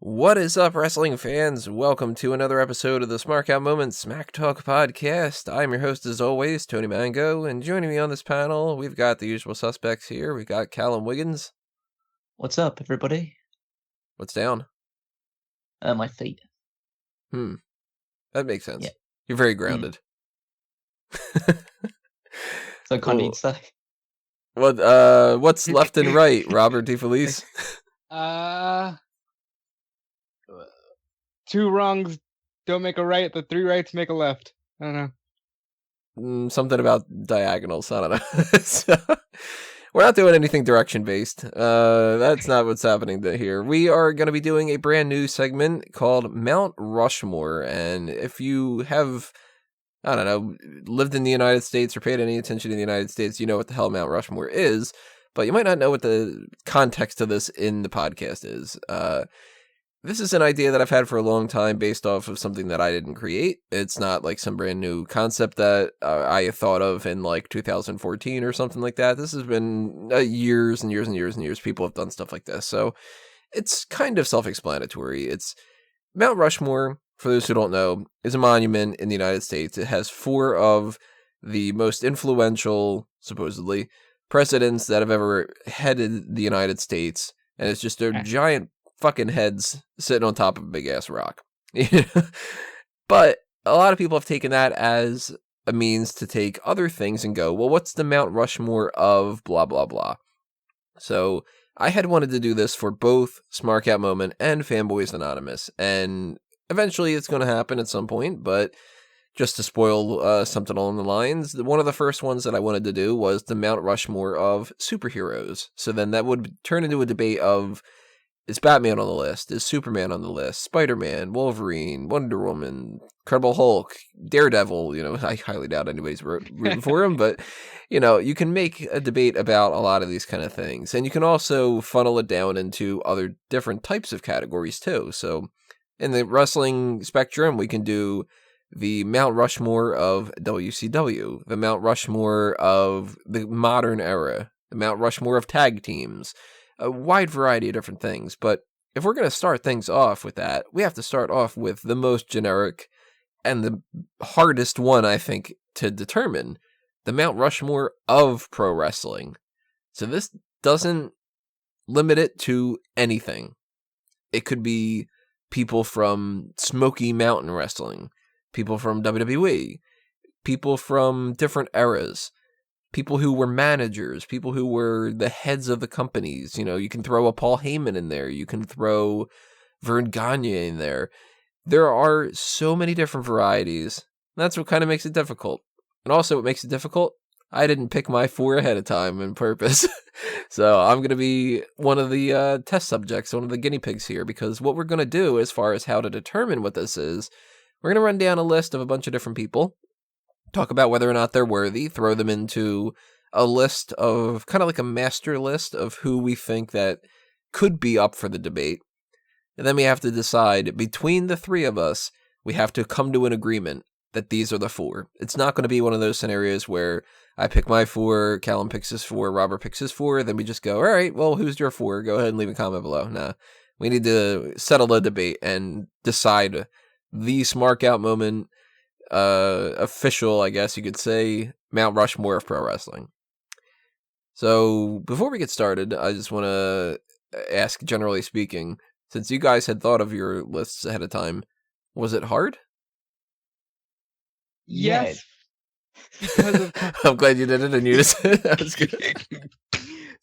What is up, wrestling fans? Welcome to another episode of the Smark Moment Smack Talk podcast. I'm your host, as always, Tony Mango, and joining me on this panel, we've got the usual suspects here. We've got Callum Wiggins. What's up, everybody? What's down? My feet. That makes sense. Yeah. You're very grounded. So kind of say. What's left and right, Robert DeFelice? Two wrongs don't make a right, the three rights make a left. I don't know. Something about diagonals. I don't know. So, we're not doing anything direction-based. That's not what's happening here. We are going to be doing a brand new segment called Mount Rushmore. And if you have, I don't know, lived in the United States or paid any attention to the United States, you know what the hell Mount Rushmore is. But you might not know what the context of this in the podcast is. This is an idea that I've had for a long time based off of something that I didn't create. It's not like some brand new concept that I thought of in like 2014 or something like that. This has been years and years and years and years. People have done stuff like this. So it's kind of self-explanatory. It's Mount Rushmore, for those who don't know, is a monument in the United States. It has four of the most influential, supposedly, presidents that have ever headed the United States. And it's just a giant fucking heads sitting on top of a big ass rock. But a lot of people have taken that as a means to take other things and go, well, what's the Mount Rushmore of blah, blah, blah. So I had wanted to do this for both Smark Moment and Fanboys Anonymous. And eventually it's going to happen at some point, but just to spoil something along the lines, one of the first ones that I wanted to do was the Mount Rushmore of superheroes. So then that would turn into a debate of, is Batman on the list? Is Superman on the list? Spider-Man, Wolverine, Wonder Woman, Incredible Hulk, Daredevil. You know, I highly doubt anybody's rooting for him, but, you know, you can make a debate about a lot of these kind of things. And you can also funnel it down into other different types of categories, too. So in the wrestling spectrum, we can do the Mount Rushmore of WCW, the Mount Rushmore of the modern era, the Mount Rushmore of tag teams, a wide variety of different things. But if we're going to start things off with that, we have to start off with the most generic and the hardest one, I think, to determine, the Mount Rushmore of pro wrestling. So this doesn't limit it to anything. It could be people from Smoky Mountain Wrestling, people from WWE, people from different eras, people who were managers, people who were the heads of the companies. You know, you can throw a Paul Heyman in there. You can throw Vern Gagne in there. There are so many different varieties. That's what kind of makes it difficult. And also what makes it difficult, I didn't pick my four ahead of time on purpose. So I'm going to be one of the test subjects, one of the guinea pigs here, because what we're going to do as far as how to determine what this is, we're going to run down a list of a bunch of different people, talk about whether or not they're worthy, throw them into a list of, kind of like a master list of who we think that could be up for the debate. And then we have to decide, between the three of us, we have to come to an agreement that these are the four. It's not going to be one of those scenarios where I pick my four, Callum picks his four, Robert picks his four, then we just go, all right, well, who's your four? Go ahead and leave a comment below. Nah, we need to settle a debate and decide the Smark Out Moment official, I guess you could say, Mount Rushmore of pro wrestling. So before we get started, I just want to ask, generally speaking, since you guys had thought of your lists ahead of time, was it hard? Yes. Because of I'm glad you did it and you just that was good.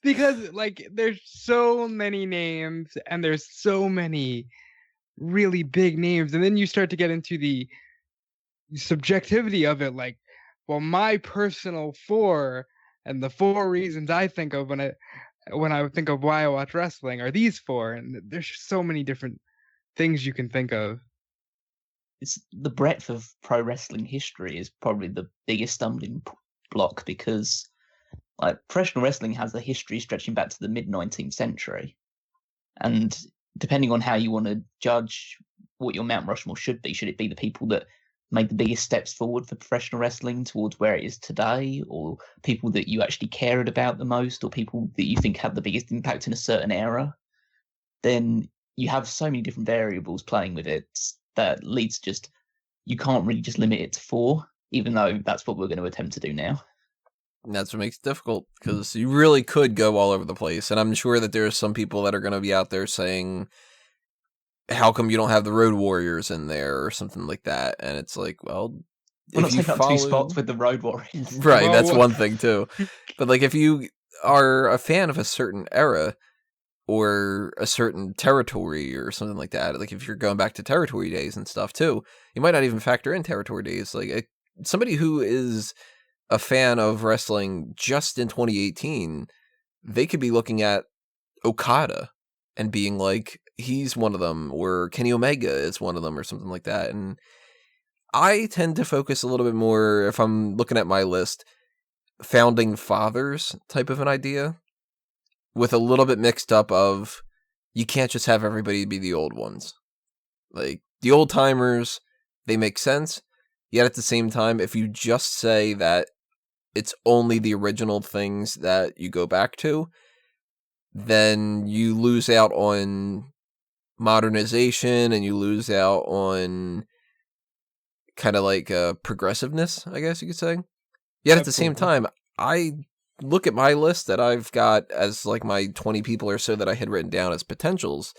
because like there's so many names and there's so many really big names, and then you start to get into the subjectivity of it, like, well, my personal four and the four reasons I think of when I think of why I watch wrestling are these four, and there's so many different things you can think of. It's the breadth of pro wrestling history is probably the biggest stumbling block, because like professional wrestling has a history stretching back to the mid 19th century, and depending on how you want to judge what your Mount Rushmore should it be the people that made the biggest steps forward for professional wrestling towards where it is today, or people that you actually cared about the most, or people that you think have the biggest impact in a certain era? Then you have so many different variables playing with it that leads just you can't really just limit it to 4, even though that's what we're going to attempt to do now. And that's what makes it difficult, because you really could go all over the place. And I'm sure that there's some people that are going to be out there saying, how come you don't have the Road Warriors in there or something like that? And it's like, well, We're not taking up 2 spots with the Road Warriors. Right, Well, that's one thing too. But like, if you are a fan of a certain era or a certain territory or something like that, like if you're going back to territory days and stuff too, you might not even factor in territory days. Like somebody who is a fan of wrestling just in 2018, they could be looking at Okada and being like, he's one of them, or Kenny Omega is one of them, or something like that. And I tend to focus a little bit more, if I'm looking at my list, founding fathers type of an idea, with a little bit mixed up of, you can't just have everybody be the old ones. Like, the old timers, they make sense, yet at the same time, if you just say that it's only the original things that you go back to, then you lose out on modernization, and you lose out on kind of like progressiveness, I guess you could say. Yet at the same time, I look at my list that I've got as like my 20 people or so that I had written down as potentials.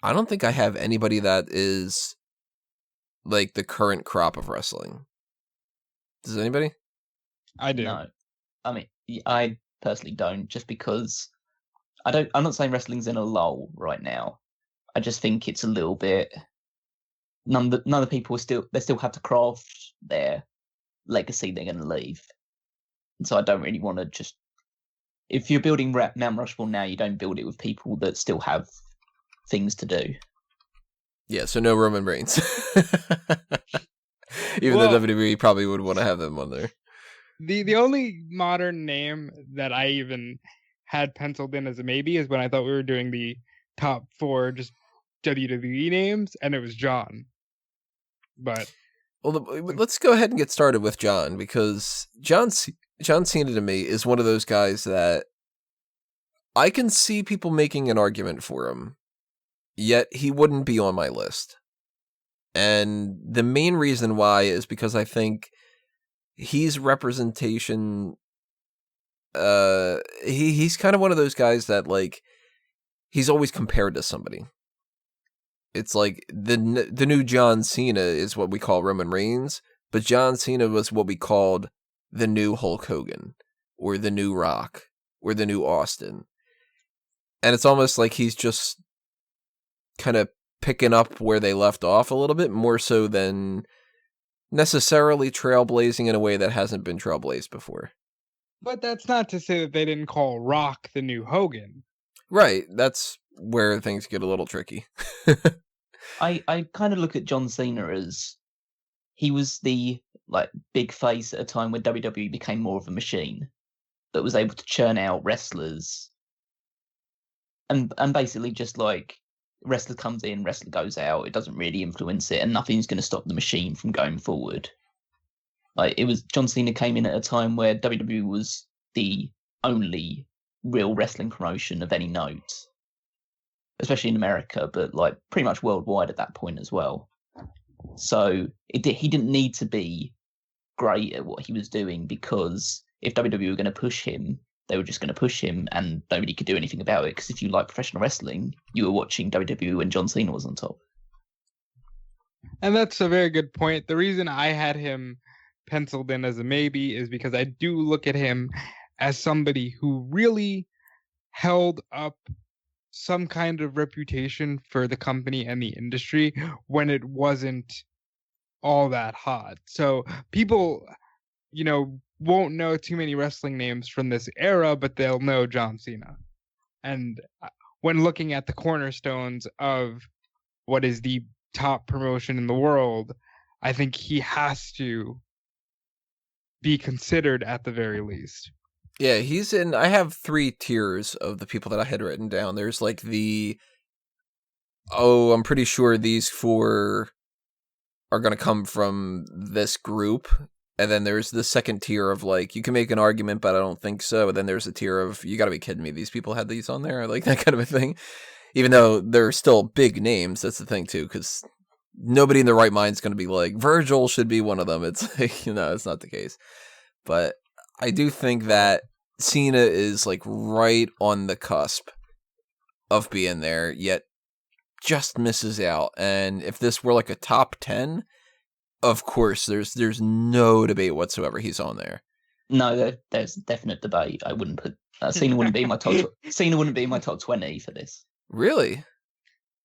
I don't think I have anybody that is like the current crop of wrestling. Does anybody? I do. No. I mean, I personally don't, just because I'm not saying wrestling's in a lull right now. I just think it's a little bit. None of the people still have to craft their legacy they're going to leave, and so I don't really want to just. If you're building Mount Rushmore now, you don't build it with people that still have things to do. Yeah, so no Roman Reigns. Even though WWE probably would want to have them on there. The only modern name that I even had penciled in as a maybe is when I thought we were doing the top 4 just WWE names, and it was John. But well, let's go ahead and get started with John, because John Cena to me is one of those guys that I can see people making an argument for him, yet he wouldn't be on my list. And the main reason why is because I think he's representation. He's kind of one of those guys that, like, he's always compared to somebody. It's like the new John Cena is what we call Roman Reigns, but John Cena was what we called the new Hulk Hogan, or the new Rock, or the new Austin. And it's almost like he's just kind of picking up where they left off a little bit, more so than necessarily trailblazing in a way that hasn't been trailblazed before. But that's not to say that they didn't call Rock the new Hogan. Right, that's where things get a little tricky. I kind of look at John Cena as he was the big face at a time when WWE became more of a machine that was able to churn out wrestlers and basically just like wrestler comes in, wrestler goes out. It doesn't really influence it, and nothing's going to stop the machine from going forward. Like, it was John Cena came in at a time where WWE was the only real wrestling promotion of any note, especially in America, but like pretty much worldwide at that point as well. So he didn't need to be great at what he was doing, because if WWE were going to push him, they were just going to push him, and nobody could do anything about it. Because if you like professional wrestling, you were watching WWE when John Cena was on top. And that's a very good point. The reason I had him penciled in as a maybe is because I do look at him as somebody who really held up some kind of reputation for the company and the industry when it wasn't all that hot. So people, won't know too many wrestling names from this era, but they'll know John Cena. And when looking at the cornerstones of what is the top promotion in the world, I think he has to be considered at the very least. Yeah, he's in. I have 3 tiers of the people that I had written down. There's like I'm pretty sure these 4 are going to come from this group. And then there's the second tier of like, you can make an argument, but I don't think so. And then there's a tier of, you got to be kidding me, these people had these on there, like that kind of a thing. Even though they're still big names, that's the thing too, because nobody in their right mind is going to be like, Virgil should be one of them. It's like, it's not the case. But I do think that Cena is like right on the cusp of being there, yet just misses out. And if this were like a top 10, of course, there's no debate whatsoever he's on there. No, there's definite debate. I wouldn't put Cena wouldn't be in my top. Cena wouldn't be in my top 20 for this. Really?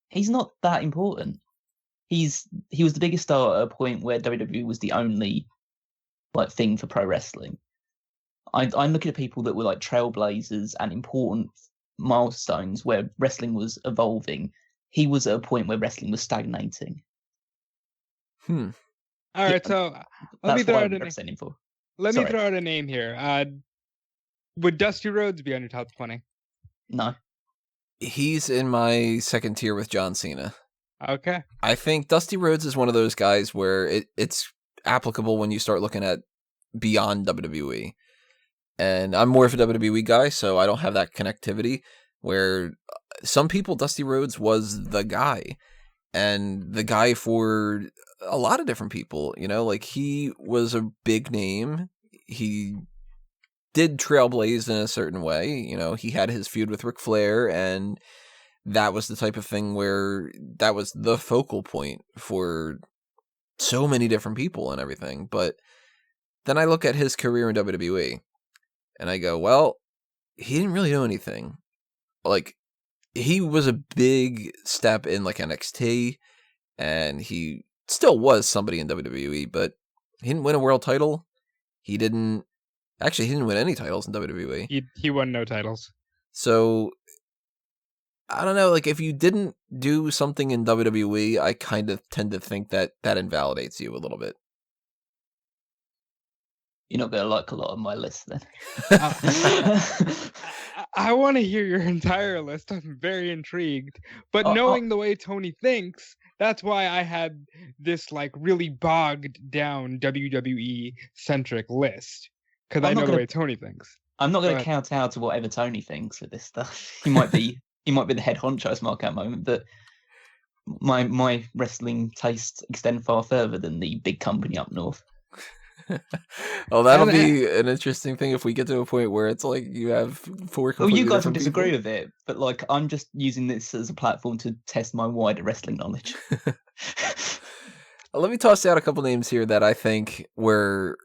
He's not that important. He was the biggest star at a point where WWE was the only like thing for pro wrestling. I'm looking at people that were like trailblazers and important milestones where wrestling was evolving. He was at a point where wrestling was stagnating. All right, so let me throw out a name. Let me throw out a name here. Would Dusty Rhodes be on your top 20? No. He's in my second tier with John Cena. Okay. I think Dusty Rhodes is one of those guys where it's applicable when you start looking at beyond WWE. And I'm more of a WWE guy, so I don't have that connectivity where some people, Dusty Rhodes was the guy. And the guy for a lot of different people, like he was a big name. He did trailblaze in a certain way. He had his feud with Ric Flair, and that was the type of thing where that was the focal point for so many different people and everything. But then I look at his career in WWE and I go, well, he didn't really do anything. Like, he was a big step in like NXT, and he still was somebody in WWE, but he didn't win a world title. He didn't win any titles in WWE. He won no titles. So I don't know, like if you didn't do something in WWE, I kind of tend to think that invalidates you a little bit. You're not going to like a lot of my list then. I want to hear your entire list. I'm very intrigued. But knowing the way Tony thinks, that's why I had this like really bogged down WWE centric list. Because I know the way Tony thinks. I'm not going to count out to whatever Tony thinks with this stuff. He might be the head honcho Smark at the moment, but my wrestling tastes extend far further than the big company up north. Well, that'll be an interesting thing if we get to a point where it's like you have four completely you guys will different disagree people. with it, but like I'm just using this as a platform to test my wider wrestling knowledge. Let me toss out a couple names here that I think were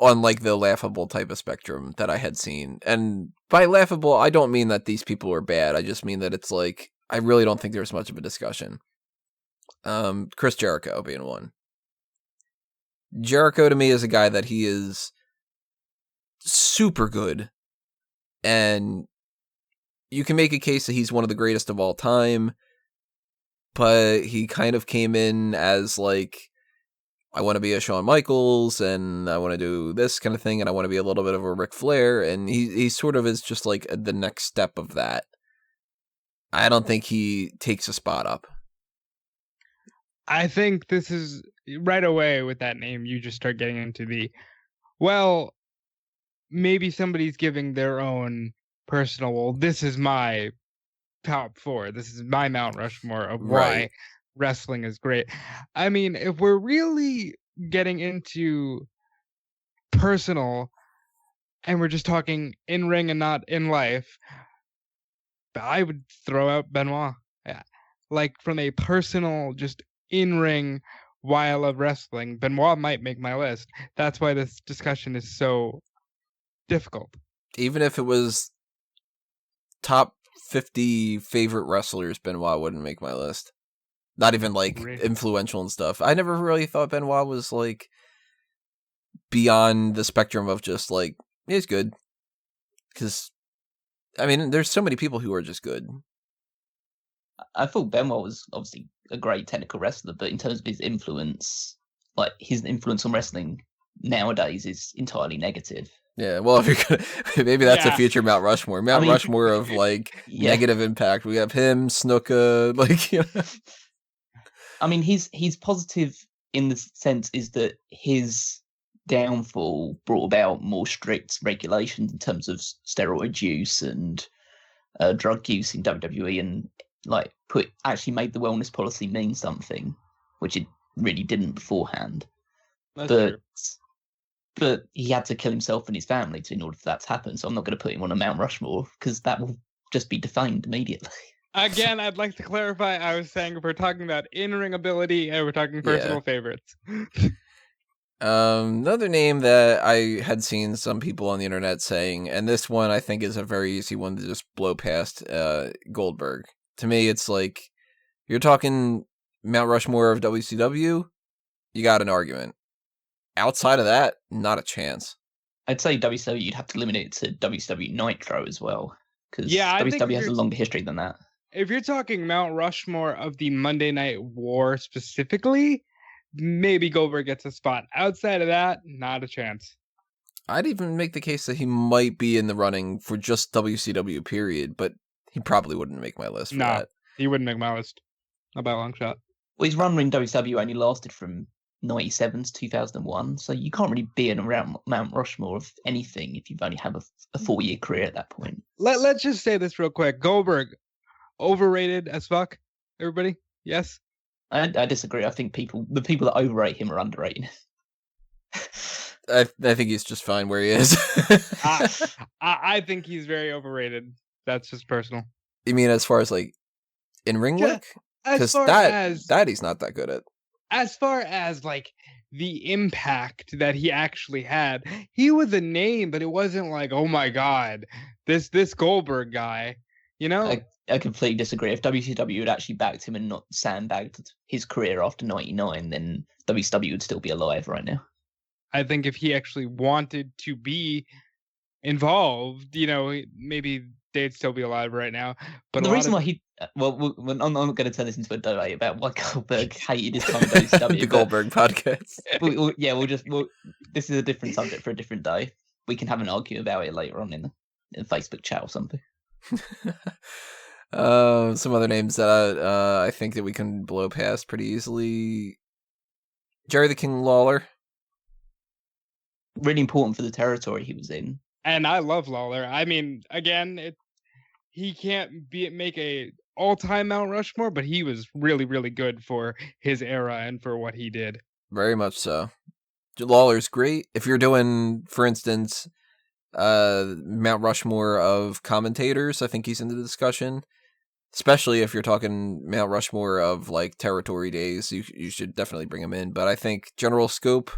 on like the laughable type of spectrum that I had seen. And by laughable, I don't mean that these people are bad. I just mean that it's like, I really don't think there's much of a discussion. Chris Jericho being one. Jericho to me is a guy that he is super good. And you can make a case that he's one of the greatest of all time. But he kind of came in as like, I want to be a Shawn Michaels, and I want to do this kind of thing, and I want to be a little bit of a Ric Flair, and he sort of is just like the next step of that. I don't think he takes a spot up. I think this is right away with that name, you just start getting into maybe somebody's giving their own personal, this is my top 4. This is my Mount Rushmore of why wrestling is great. I mean, if we're really getting into personal and we're just talking in ring and not in life, I would throw out Benoit. Yeah. Like from a personal, just in ring, why I love wrestling, Benoit might make my list. That's why this discussion is so difficult. Even if it was top 50 favorite wrestlers, Benoit wouldn't make my list. Not even like influential and stuff. I never really thought Benoit was like beyond the spectrum of just like, he's good. Because, I mean, there's so many people who are just good. I thought Benoit was obviously a great technical wrestler, but in terms of his influence, like his influence on wrestling nowadays is entirely negative. Yeah, well, if you're gonna, maybe that's a future Mount Rushmore. Rushmore of like negative impact. We have him, Snuka, like. You know. I mean, he's positive in the sense is that his downfall brought about more strict regulations in terms of steroid use and drug use in WWE, and like actually made the wellness policy mean something, which it really didn't beforehand. That's but true. but he had to kill himself and his family in order for that to happen. So I'm not going to put him on a Mount Rushmore because that will just be defamed immediately. Again, I'd like to clarify. I was saying if we're talking about in-ring ability and we're talking personal favorites. Another name that I had seen some people on the internet saying, and this one I think is a very easy one to just blow past, Goldberg. To me, it's like, you're talking Mount Rushmore of WCW, you got an argument. Outside of that, not a chance. I'd say WCW, you'd have to limit it to WCW Nitro as well, because I think WCW has a longer history than that. If you're talking Mount Rushmore of the Monday Night War specifically, maybe Goldberg gets a spot. Outside of that, not a chance. I'd even make the case that he might be in the running for just WCW period, but he probably wouldn't make my list for that. He wouldn't make my list. Not by a long shot. Well, his run in WCW only lasted from 97 to 2001, so you can't really be in around Mount Rushmore of anything if you've only had a 4-year career at that point. Let's just say this real quick. Goldberg, overrated as fuck, everybody? Yes? I disagree. I think the people that overrate him are underrated. I think he's just fine where he is. I think he's very overrated. That's just personal. You mean as far as like in ring work? Because that he's not that good at. As far as like the impact that he actually had, he was a name, but it wasn't like, oh my god, this Goldberg guy, you know? I completely disagree. If WCW had actually backed him and not sandbagged his career after 99, then WCW would still be alive right now. I think if he actually wanted to be involved, maybe they'd still be alive right now. But the reason why I'm not going to turn this into a debate about why Goldberg hated his time at WCW. The Goldberg podcast. This is a different subject for a different day. We can have an argument about it later on in the Facebook chat or something. Some other names that I think that we can blow past pretty easily. Jerry the King Lawler. Really important for the territory he was in. And I love Lawler. I mean, again, he can't make a all-time Mount Rushmore, but he was really, really good for his era and for what he did. Very much so. Lawler's great. If you're doing, for instance, Mount Rushmore of commentators, I think he's in the discussion. Especially if you're talking Mount Rushmore of like territory days, you should definitely bring him in. But I think general scope,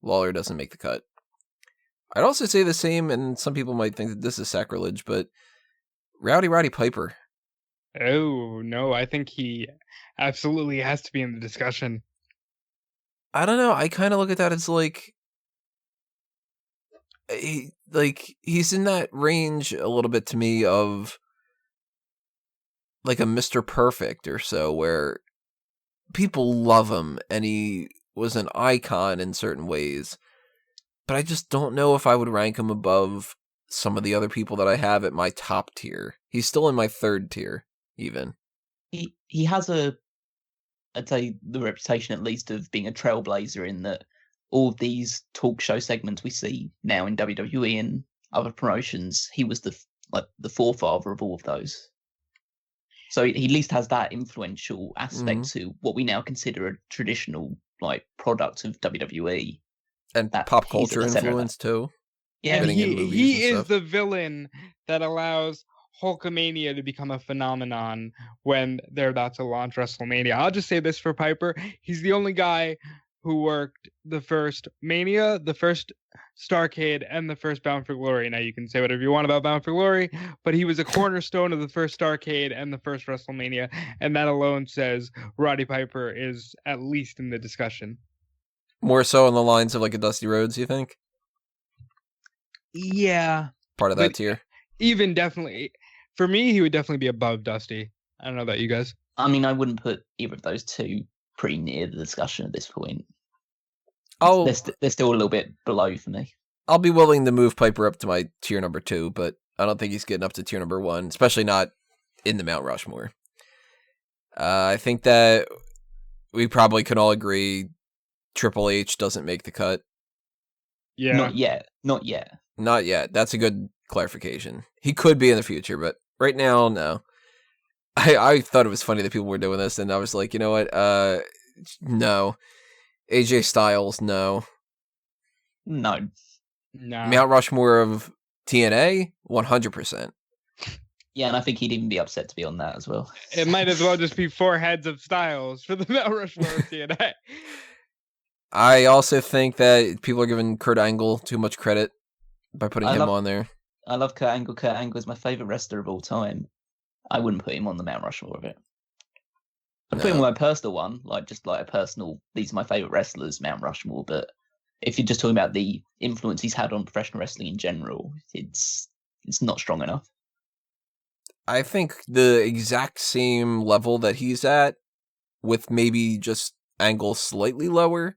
Lawler doesn't make the cut. I'd also say the same, and some people might think that this is sacrilege, but Roddy Piper. Oh, no, I think he absolutely has to be in the discussion. I don't know. I kind of look at that as like, he's in that range a little bit to me of like a Mr. Perfect or so, where people love him and he was an icon in certain ways. But I just don't know if I would rank him above some of the other people that I have at my top tier. He's still in my third tier, even. He has I'd say the reputation at least of being a trailblazer in that all of these talk show segments we see now in WWE and other promotions, he was the forefather of all of those. So he at least has that influential aspect to what we now consider a traditional like product of WWE. And pop culture influence too. Yeah, and he is the villain that allows Hulkamania to become a phenomenon when they're about to launch WrestleMania. I'll just say this for Piper. He's the only guy who worked the first Mania, the first Starrcade, and the first Bound for Glory. Now, you can say whatever you want about Bound for Glory, but he was a cornerstone of the first Starrcade and the first WrestleMania, and that alone says Roddy Piper is at least in the discussion. More so on the lines of like a Dusty Rhodes, you think? Yeah. Part of that tier? Even definitely. For me, he would definitely be above Dusty. I don't know about you guys. I mean, I wouldn't put either of those two pretty near the discussion at this point. They're still a little bit below for me. I'll be willing to move Piper up to my tier number 2, but I don't think he's getting up to tier number 1, especially not in the Mount Rushmore. I think that we probably can all agree Triple H doesn't make the cut. Yeah. Not yet. Not yet. That's a good clarification. He could be in the future, but right now, no. I thought it was funny that people were doing this, and I was like, you know what? No. AJ Styles, no. No. No. Mount Rushmore of TNA, 100%. Yeah, and I think he'd even be upset to be on that as well. It might as well just be 4 heads of Styles for the Mount Rushmore of TNA. I also think that people are giving Kurt Angle too much credit by putting him on there. I love Kurt Angle. Kurt Angle is my favorite wrestler of all time. I wouldn't put him on the Mount Rushmore of it. I'd put him on my personal one, just like a personal, these are my favorite wrestlers, Mount Rushmore. But if you're just talking about the influence he's had on professional wrestling in general, it's not strong enough. I think the exact same level that he's at, with maybe just Angle slightly lower,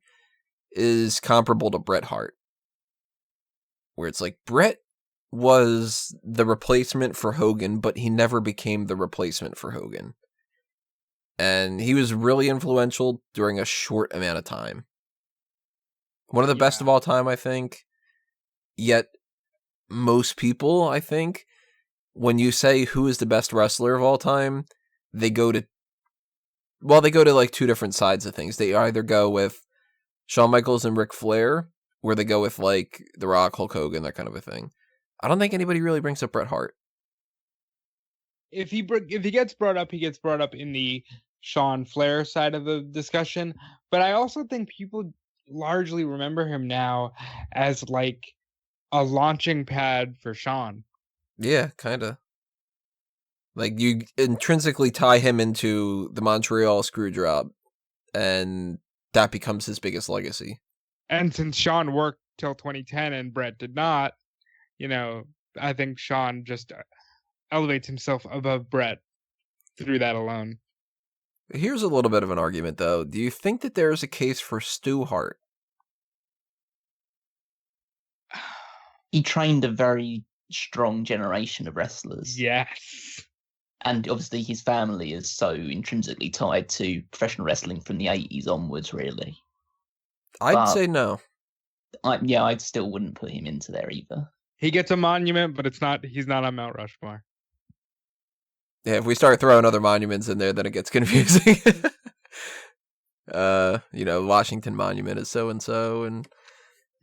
is comparable to Bret Hart. Where it's like, Bret was the replacement for Hogan, but he never became the replacement for Hogan. And he was really influential during a short amount of time. One of the best of all time, I think. Yet, most people, I think, when you say who is the best wrestler of all time, they go to like 2 different sides of things. They either go with Shawn Michaels and Ric Flair, or they go with like The Rock, Hulk Hogan, that kind of a thing. I don't think anybody really brings up Bret Hart. If he gets brought up, he gets brought up in the Shawn Flair side of the discussion. But I also think people largely remember him now as like a launching pad for Shawn. Yeah, kind of. Like, you intrinsically tie him into the Montreal Screwjob, and that becomes his biggest legacy. And since Shawn worked till 2010 and Bret did not, I think Shawn just elevates himself above Bret through that alone. Here's a little bit of an argument, though. Do you think that there is a case for Stu Hart? He trained a very strong generation of wrestlers. Yes. And obviously his family is so intrinsically tied to professional wrestling from the 80s onwards, really. I'd say no. I still wouldn't put him into there either. He gets a monument, but he's not on Mount Rushmore. Yeah, if we start throwing other monuments in there, then it gets confusing. Washington Monument is so-and-so, and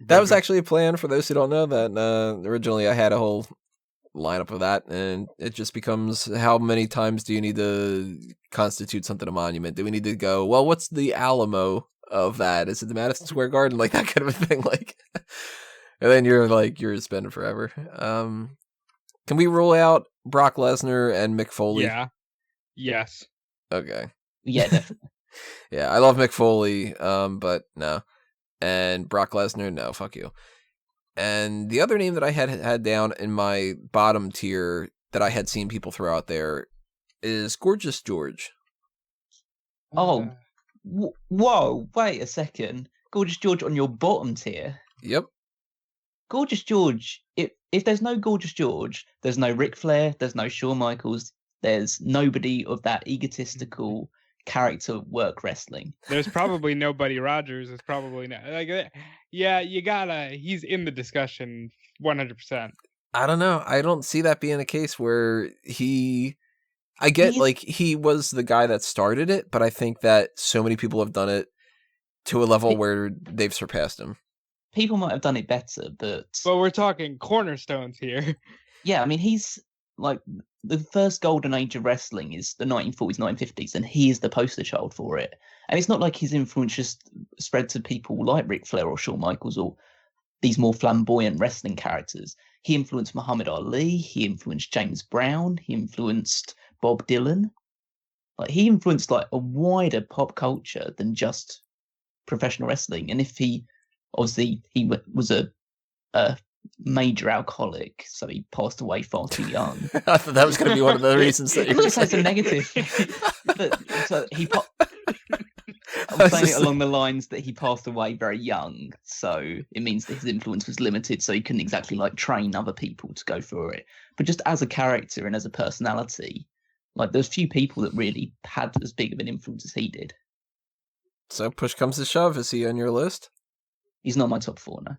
that was actually a plan, for those who don't know, that originally I had a whole lineup of that, and it just becomes, how many times do you need to constitute something a monument? Do we need to go, well, what's the Alamo of that? Is it the Madison Square Garden? Like, that kind of a thing, like... And then you're spending forever. Can we rule out Brock Lesnar and Mick Foley? Yeah. Yes. Okay. Yeah, definitely. Yeah, I love Mick Foley, but no. And Brock Lesnar, no, fuck you. And the other name that I had down in my bottom tier that I had seen people throw out there is Gorgeous George. Oh, whoa, wait a second. Gorgeous George on your bottom tier? Yep. Gorgeous George, if there's no Gorgeous George, there's no Ric Flair, there's no Shawn Michaels, there's nobody of that egotistical character work wrestling. There's probably no Buddy Rogers. There's probably no, he's in the discussion 100%. I don't know. I don't see that being a case where he was the guy that started it, but I think that so many people have done it to a level where they've surpassed him. People might have done it better, but we're talking cornerstones here. Yeah, I mean, he's like, the first golden age of wrestling is the 1940s, 1950s, and he is the poster child for it. And it's not like his influence just spread to people like Ric Flair or Shawn Michaels or these more flamboyant wrestling characters. He influenced Muhammad Ali, he influenced James Brown, he influenced Bob Dylan. Like, he influenced like a wider pop culture than just professional wrestling. And if he was a major alcoholic, so he passed away far too young. I thought that was going to be one of the reasons that it just has a negative. I'm saying it along the lines that he passed away very young, so it means that his influence was limited, so he couldn't exactly like train other people to go for it. But just as a character and as a personality, like, there's few people that really had as big of an influence as he did. So push comes to shove, is he on your list? He's not my top 4 now.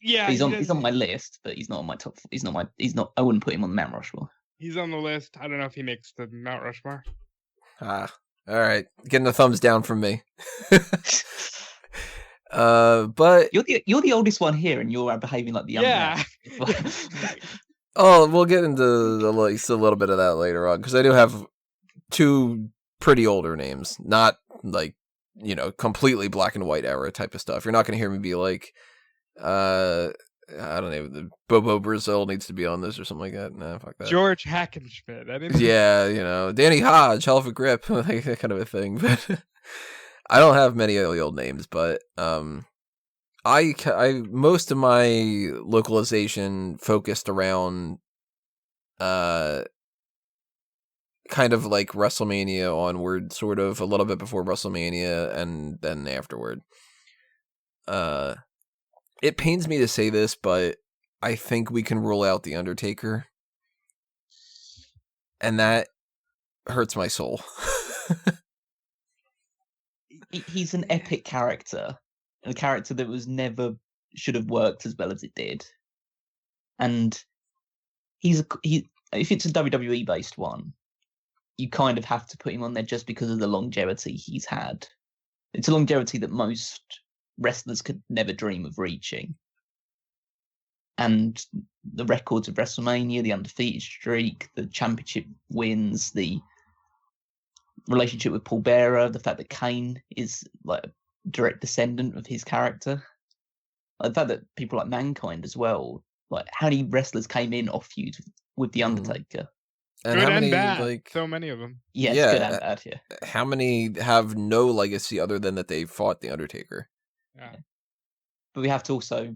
Yeah, he's on my list, but he's not on my top. I wouldn't put him on the Mount Rushmore. He's on the list. I don't know if he makes the Mount Rushmore. All right, getting a thumbs down from me. But you're the oldest one here, and you're behaving like the young man. Oh, we'll get into at least a little bit of that later on, because I do have two pretty older names, not like, completely black and white era type of stuff. You're not going to hear me be like, I don't know, the Bobo Brazil needs to be on this or something like that. Nah, fuck that. George Hackenschmidt. Yeah, Danny Hodge, hell of a grip, like that kind of a thing. But I don't have many of the old names, but I most of my localization focused around kind of like WrestleMania onward, sort of a little bit before WrestleMania and then afterward. It pains me to say this, but I think we can rule out The Undertaker. And that hurts my soul. He's an epic character. A character that should have worked as well as it did. And if it's a WWE based one, you kind of have to put him on there just because of the longevity he's had. It's a longevity that most wrestlers could never dream of reaching. And the records of WrestleMania, the undefeated streak, the championship wins, the relationship with Paul Bearer, the fact that Kane is like a direct descendant of his character. The fact that people like Mankind as well, like how many wrestlers came in off feud with The Undertaker. And good how many, and bad. like, so many of them. Yes, good and bad, yeah. How many have no legacy other than that they fought The Undertaker? Yeah. But we have to also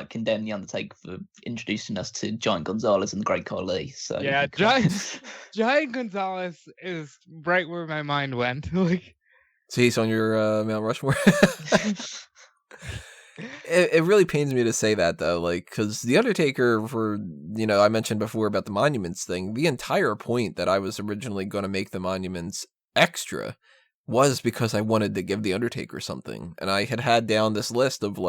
condemn The Undertaker for introducing us to Giant Gonzalez and the Great Khali. So yeah, Giant Gonzalez is right where my mind went. So he's on your Mount Rushmore. It really pains me to say that though, because The Undertaker, for I mentioned before about the monuments thing. The entire point that I was originally going to make the monuments extra was because I wanted to give The Undertaker something, and I had down this list of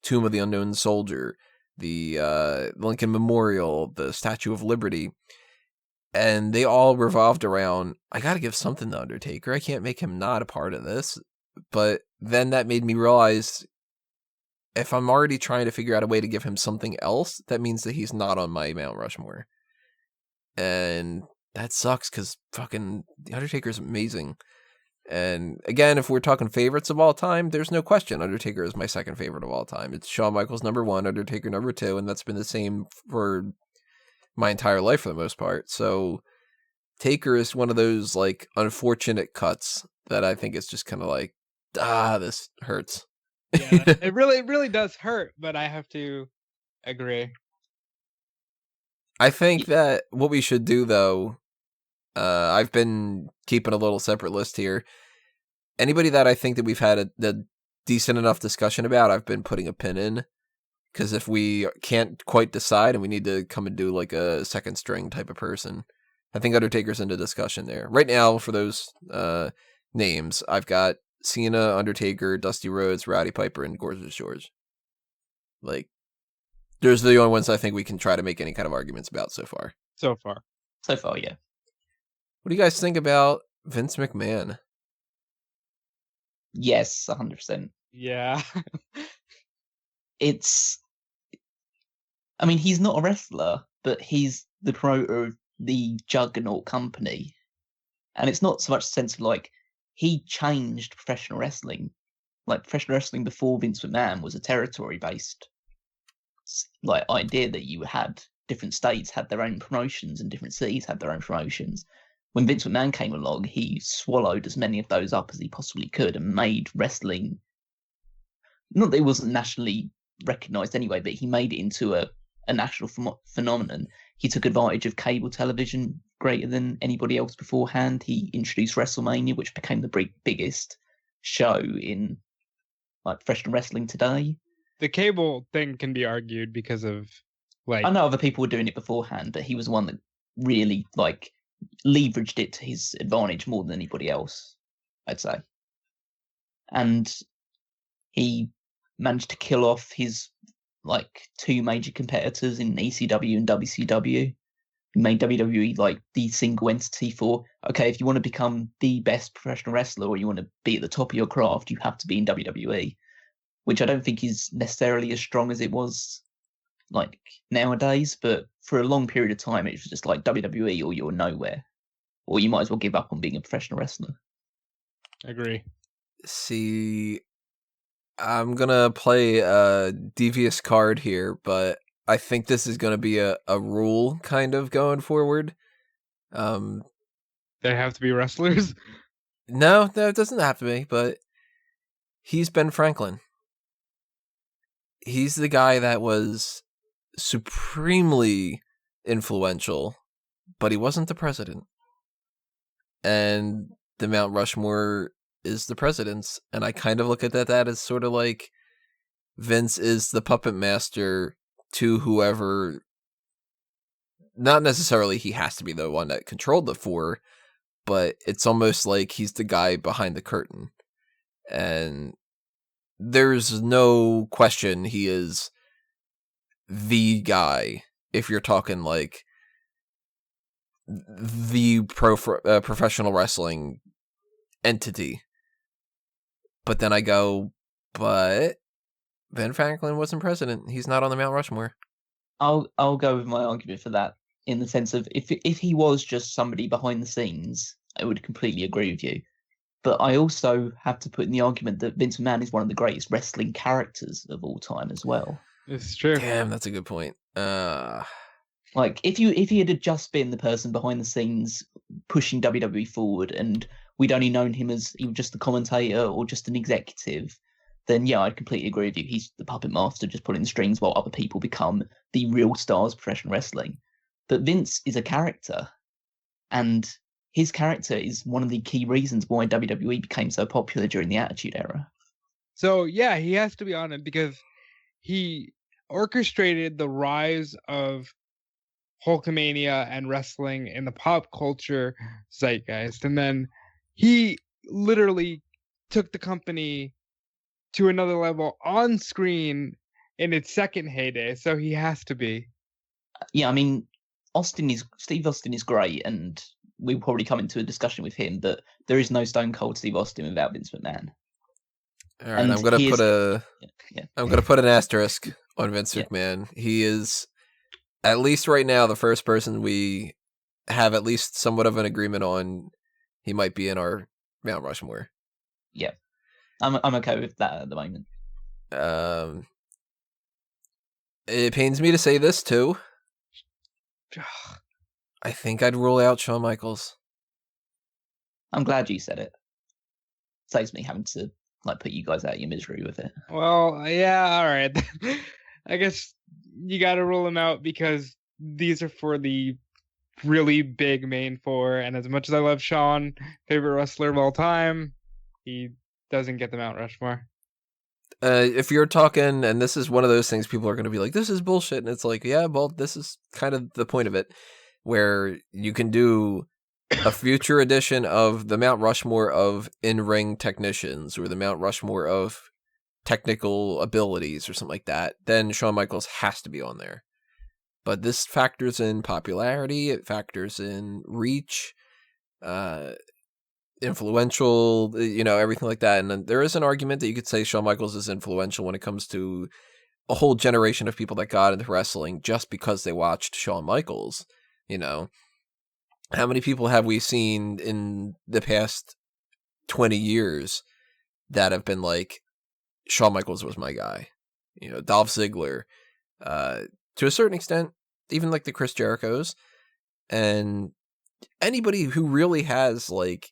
Tomb of the Unknown Soldier, the Lincoln Memorial, the Statue of Liberty, and they all revolved around, I got to give something to Undertaker. I can't make him not a part of this. But then that made me realize, if I'm already trying to figure out a way to give him something else, that means that he's not on my Mount Rushmore. And that sucks, because fucking The Undertaker's amazing. And again, if we're talking favorites of all time, there's no question Undertaker is my second favorite of all time. It's Shawn Michaels number 1, Undertaker number 2, and that's been the same for my entire life for the most part. So Taker is one of those unfortunate cuts that I think is just kind of this hurts. Yeah, it really does hurt, but I have to agree. I think that what we should do, though, I've been keeping a little separate list here. Anybody that I think that we've had a decent enough discussion about, I've been putting a pin in. Because if we can't quite decide and we need to come and do a second string type of person, I think Undertaker's in the discussion there. Right now, for those names, I've got Cena, Undertaker, Dusty Rhodes, Rowdy Piper, and Gorgeous George. There's the only ones I think we can try to make any kind of arguments about so far. So far, yeah. What do you guys think about Vince McMahon? Yes, 100%. Yeah. He's not a wrestler, but he's the promoter of the Juggernaut company. And it's not so much a sense of he changed professional wrestling. Professional wrestling before Vince McMahon was a territory-based idea that you had different states had their own promotions and different cities had their own promotions. When Vince McMahon came along, he swallowed as many of those up as he possibly could and made wrestling, not that it wasn't nationally recognized anyway, but he made it into a national phenomenon. He took advantage of cable television greater than anybody else beforehand. He introduced WrestleMania, which became the biggest show in professional wrestling today. The cable thing can be argued because of I know other people were doing it beforehand, but he was one that really leveraged it to his advantage more than anybody else, I'd say. And he managed to kill off his two major competitors in ECW and WCW. made WWE like the single entity for, okay, if you want to become the best professional wrestler or you want to be at the top of your craft, you have to be in WWE, which I don't think is necessarily as strong as it was like nowadays. But for a long period of time, it was just like WWE or you're nowhere, or you might as well give up on being a professional wrestler. Agree. See, I'm gonna play a devious card here, but I think this is gonna be a rule kind of going forward. They have to be wrestlers. No, it doesn't have to be, but he's Ben Franklin. He's the guy that was supremely influential, but he wasn't the president. And the Mount Rushmore is the president's, and I kind of look at that as sort of like Vince is the puppet master to whoever. Not necessarily he has to be the one that controlled the four, but it's almost like he's the guy behind the curtain. And there's no question he is the guy if you're talking like the professional wrestling entity. But then I go, but Ben Franklin wasn't president. He's not on the Mount Rushmore. I'll go with my argument for that in the sense of if he was just somebody behind the scenes, I would completely agree with you. But I also have to put in the argument that Vince McMahon is one of the greatest wrestling characters of all time as well. It's true. Damn, that's a good point. Like if he had just been the person behind the scenes pushing WWE forward, and we'd only known him as even just the commentator or just an executive, then yeah, I'd completely agree with you. He's the puppet master, just pulling the strings while other people become the real stars of professional wrestling. But Vince is a character, and his character is one of the key reasons why WWE became so popular during the Attitude Era. So yeah, he has to be on it because he orchestrated the rise of Hulkamania and wrestling in the pop culture zeitgeist. And then he literally took the company to another level on screen in its second heyday. So he has to be. Yeah, I mean, Steve Austin is great, and we'll probably come into a discussion with him, but there is no Stone Cold Steve Austin without Vince McMahon. All right, I'm gonna put an asterisk on Vince McMahon. He is, at least right now, the first person we have at least somewhat of an agreement on. He might be in our Mount Rushmore. Yeah, I'm okay with that at the moment. It pains me to say this too. I think I'd rule out Shawn Michaels. I'm glad you said it. Saves me having to put you guys out of your misery with it. Well, yeah, all right. I guess you got to rule him out because these are for the really big main four. And as much as I love Shawn, favorite wrestler of all time, he doesn't get the Mount Rushmore. If you're talking, and this is one of those things people are going to be like, this is bullshit. And it's like, yeah, well, this is kind of the point of it, where you can do a future edition of the Mount Rushmore of in-ring technicians or the Mount Rushmore of technical abilities or something like that. Then Shawn Michaels has to be on there. But this factors in popularity. It factors in reach, influential, everything like that. And then there is an argument that you could say Shawn Michaels is influential when it comes to a whole generation of people that got into wrestling just because they watched Shawn Michaels. How many people have we seen in the past 20 years that have been like, Shawn Michaels was my guy? Dolph Ziggler, to a certain extent, even like the Chris Jerichos, and anybody who really has like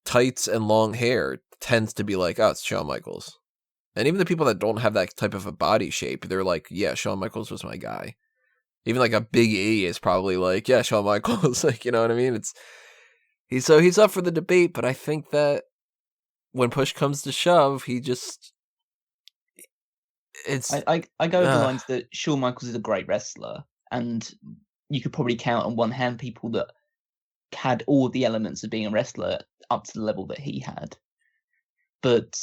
tights and long hair tends to be like, oh, it's Shawn Michaels. And even the people that don't have that type of a body shape, they're like, yeah, Shawn Michaels was my guy. Even like a Big E is probably like, yeah, Shawn Michaels. Like, you know what I mean? He's up for the debate, but I think that when push comes to shove, I go with the lines that Shawn Michaels is a great wrestler, and you could probably count on one hand people that had all the elements of being a wrestler up to the level that he had. But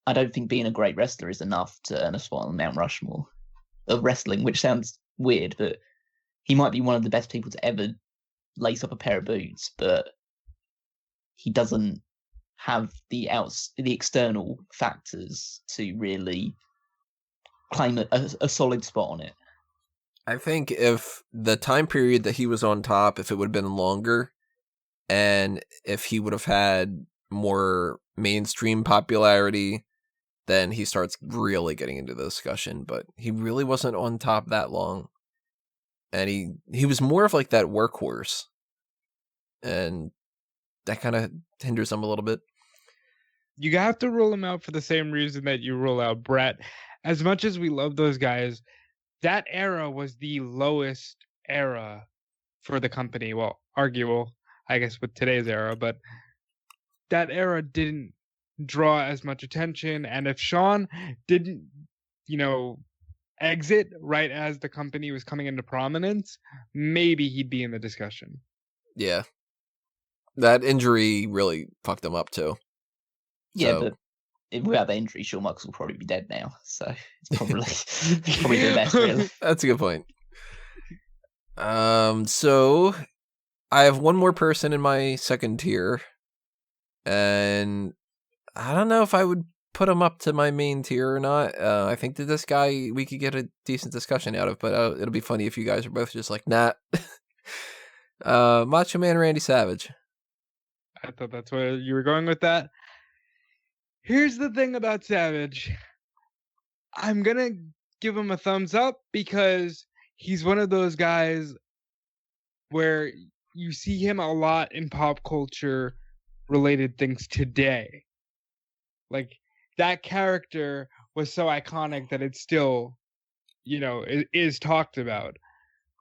I don't think being a great wrestler is enough to earn a spot on Mount Rushmore of wrestling, which sounds weird, but he might be one of the best people to ever lace up a pair of boots, but he doesn't have the external factors to really claim a solid spot on it. I think if the time period that he was on top, if it would have been longer, and if he would have had more mainstream popularity, then he starts really getting into the discussion. But he really wasn't on top that long. And he was more of like that workhorse. And that kind of hinders him a little bit. You have to rule him out for the same reason that you rule out Bret. As much as we love those guys, that era was the lowest era for the company. Well, arguable, I guess, with today's era, but that era didn't draw as much attention. And if Shawn didn't, exit right as the company was coming into prominence, maybe he'd be in the discussion. Yeah. That injury really fucked him up too. Yeah, but without the injury, Shawn Michaels will probably be dead now. So it's probably the best, really. That's a good point. So I have one more person in my second tier, and I don't know if I would put him up to my main tier or not. I think that this guy we could get a decent discussion out of, but it'll be funny if you guys are both just like, nah. Macho Man Randy Savage. I thought that's where you were going with that. Here's the thing about Savage. I'm going to give him a thumbs up because he's one of those guys where you see him a lot in pop culture related things today. Like, that character was so iconic that it still, is talked about.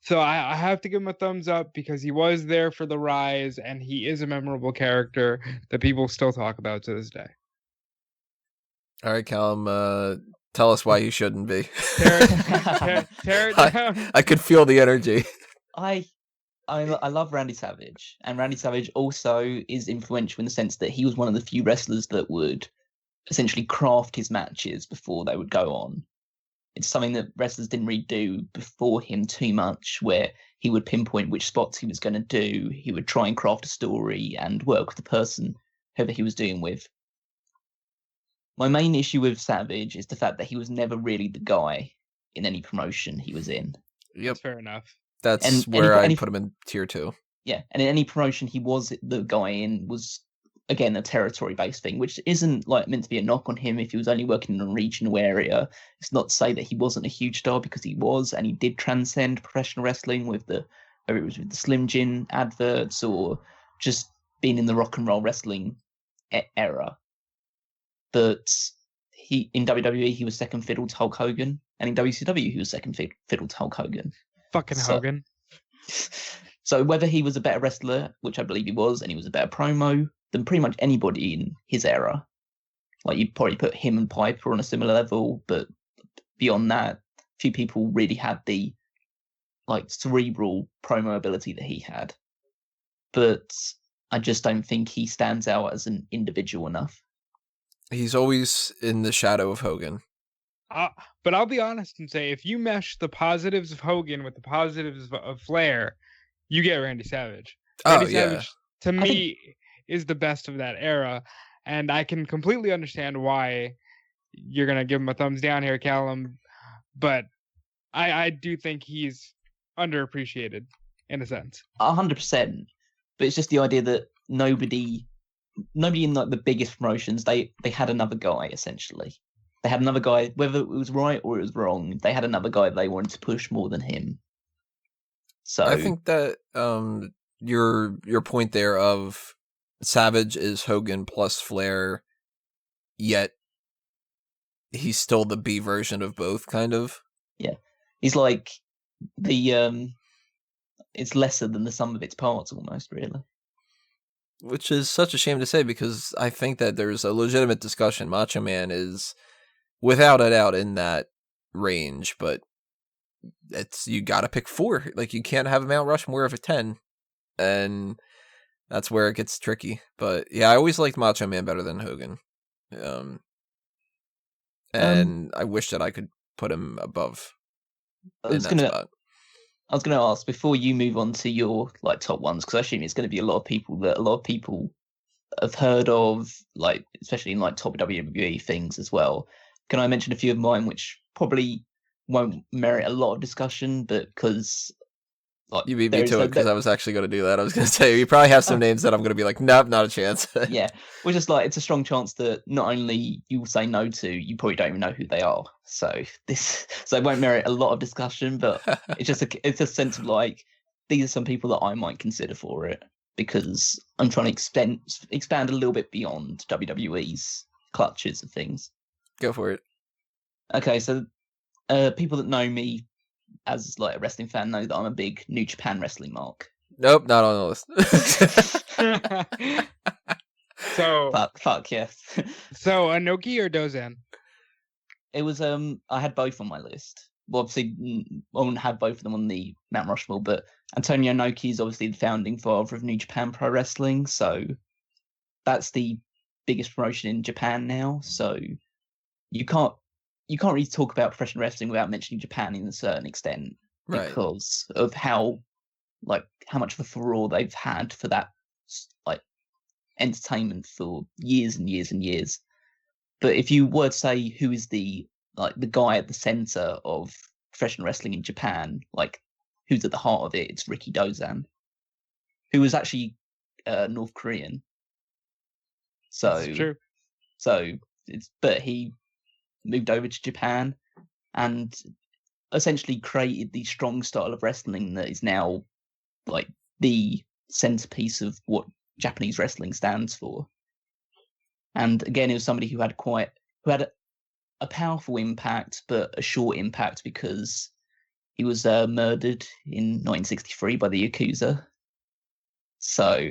So I have to give him a thumbs up because he was there for the rise and he is a memorable character that people still talk about to this day. All right, Callum, tell us why you shouldn't be. Tear it down. I could feel the energy. I love Randy Savage, and Randy Savage also is influential in the sense that he was one of the few wrestlers that would essentially craft his matches before they would go on. It's something that wrestlers didn't really do before him too much, where he would pinpoint which spots he was going to do. He would try and craft a story and work with the person, whoever he was doing with. My main issue with Savage is the fact that he was never really the guy in any promotion he was in. Yep. That's fair enough. That's where I put him in tier 2. Yeah, and in any promotion he was the guy in was, again, a territory-based thing, which isn't like meant to be a knock on him if he was only working in a regional area. It's not to say that he wasn't a huge star, because he was, and he did transcend professional wrestling with whether it was with the Slim Jim adverts or just being in the rock and roll wrestling era. But in WWE he was second fiddle to Hulk Hogan, and in WCW he was second fiddle to Hulk Hogan. Fucking Hogan. So whether he was a better wrestler, which I believe he was, and he was a better promo than pretty much anybody in his era. Like, you'd probably put him and Piper on a similar level, but beyond that, few people really had the cerebral promo ability that he had. But I just don't think he stands out as an individual enough. He's always in the shadow of Hogan. But I'll be honest and say, if you mesh the positives of Hogan with the positives of Flair, you get Randy Savage. Randy Savage, to me, is the best of that era, and I can completely understand why you're going to give him a thumbs down here, Callum, but I do think he's underappreciated, in a sense. 100%, but it's just the idea that nobody in the biggest promotions, they had another guy, essentially. They had another guy, whether it was right or it was wrong, they had another guy they wanted to push more than him. So I think that your point there of Savage is Hogan plus Flair, yet he's still the B version of both, kind of. Yeah, he's like it's lesser than the sum of its parts, almost, really. Which is such a shame to say, because I think that there's a legitimate discussion. Macho Man is, without a doubt, in that range, but you gotta pick 4. Like, you can't have a Mount Rushmore of a 10, and that's where it gets tricky. But yeah, I always liked Macho Man better than Hogan, and I wish that I could put him above in that spot. I was going to ask before you move on to your like top ones, because I assume it's going to be a lot of people have heard of, like especially in like top WWE things as well. Can I mention a few of mine, which probably won't merit a lot of discussion, but because like, You beat me to it because I was actually going to do that. I was going to say you probably have some names that I'm going to be like, nope, not a chance. Yeah, which is like it's a strong chance that not only you will say no to, you probably don't even know who they are. So it won't merit a lot of discussion, but it's a sense of like these are some people that I might consider for it because I'm trying to expand a little bit beyond WWE's clutches of things. Go for it. Okay, so people that know me as like a wrestling fan know that I'm a big New Japan wrestling mark. Nope, not on the list. So fuck yes. So Inoki or Dozan? It was I had both on my list. Well, obviously I wouldn't have both of them on the Mount Rushmore, but Antonio Inoki is obviously the founding father of New Japan Pro Wrestling, so that's the biggest promotion in Japan now. So you can't really talk about professional wrestling without mentioning Japan in a certain extent, right, because of how much of a furore they've had for that like entertainment for years and years and years. But if you were to say who is the guy at the center of professional wrestling in Japan, like who's at the heart of it, it's Riki Dozan, who was actually North Korean. So that's true. But he moved over to Japan and essentially created the strong style of wrestling that is now like the centerpiece of what Japanese wrestling stands for. And again, it was somebody who had a powerful impact, but a short impact because he was murdered in 1963 by the Yakuza. So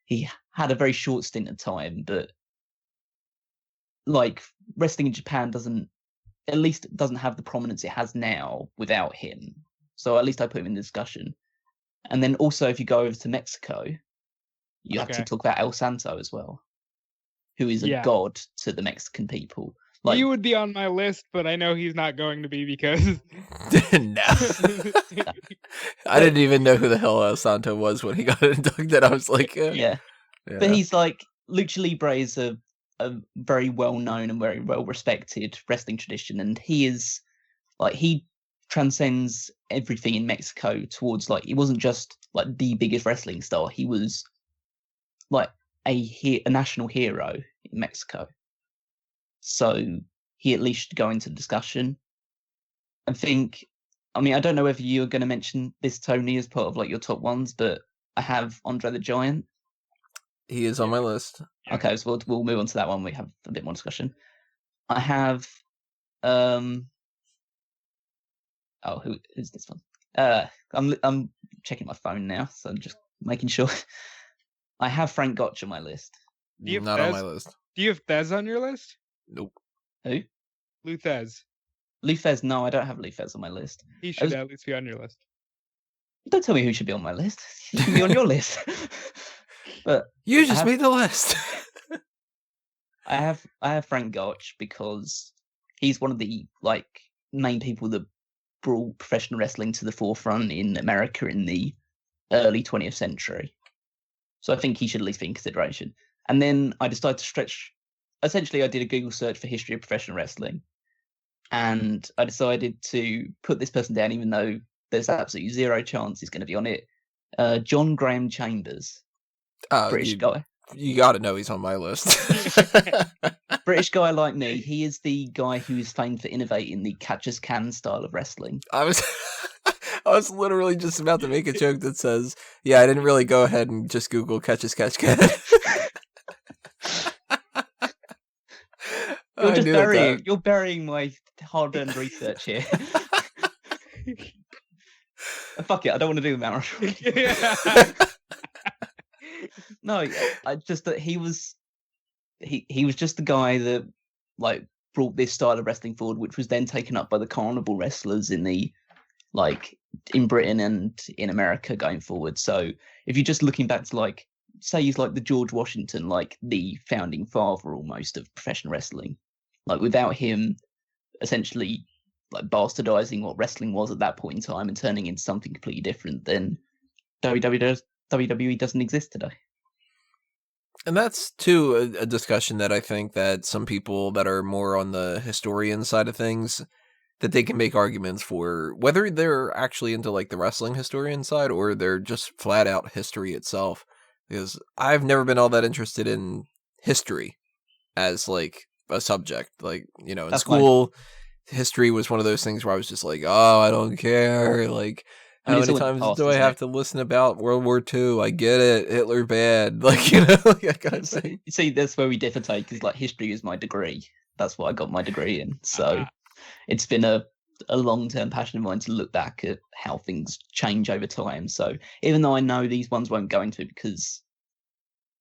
he had a very short stint of time, but like wrestling in Japan doesn't have the prominence it has now without him. So at least I put him in the discussion. And then also, if you go over to Mexico, you have to talk about El Santo as well, who is a god to the Mexican people. Like, he would be on my list, but I know he's not going to be because no. I didn't even know who the hell El Santo was when he got inducted. I was like, yeah. But he's like Lucha Libre is a very well known and very well respected wrestling tradition, and he is like he transcends everything in Mexico towards like he wasn't just like the biggest wrestling star, he was like a national hero in Mexico. So he at least should go into discussion. I don't know whether you're going to mention this, Tony, as part of like your top ones, but I have Andre the Giant. He is on my list. Okay, so we'll move on to that one. We have a bit more discussion. I have who's this one? I'm checking my phone now, so I'm just making sure. I have Frank Gotch on my list. Not on my list. Do you have Thez on your list? Nope. Who? Lou Thez. Lou Thez? No, I don't have Lou Thez on my list. He should at least be on your list. Don't tell me who should be on my list. He should be on your list. But you just made the list. I have Frank Gotch because he's one of the like main people that brought professional wrestling to the forefront in America in the early 20th century. So I think he should at least be in consideration. And then I decided to stretch. Essentially, I did a Google search for history of professional wrestling, and I decided to put this person down, even though there's absolutely zero chance he's going to be on it. John Graham Chambers, British guy. You got to know he's on my list. British guy like me. He is the guy who is famed for innovating the catch as can style of wrestling. I was literally just about to make a joke that says, "Yeah, I didn't really go ahead and just Google catch as catch can." You're burying my hard-earned research here. Fuck it, I don't want to do the Mount Rushmore. No, I just that he was just the guy that like brought this style of wrestling forward, which was then taken up by the carnival wrestlers in Britain and in America going forward. So if you're just looking back to like say he's like the George Washington, like the founding father almost of professional wrestling. Like without him, essentially like bastardizing what wrestling was at that point in time and turning into something completely different, then WWE doesn't exist today. And that's, too, a discussion that I think that some people that are more on the historian side of things, that they can make arguments for, whether they're actually into, like, the wrestling historian side or they're just flat out history itself. Because I've never been all that interested in history as, like, a subject. Like, you know, in school, history was one of those things where I was just like, oh, I don't care. Like, how many times do I have to listen about World War II? I get it. Hitler bad. Like, you know, like that kind of thing. See, that's where we differ take, because like history is my degree. That's what I got my degree in. So it's been a long-term passion of mine to look back at how things change over time. So even though I know these ones won't go into it because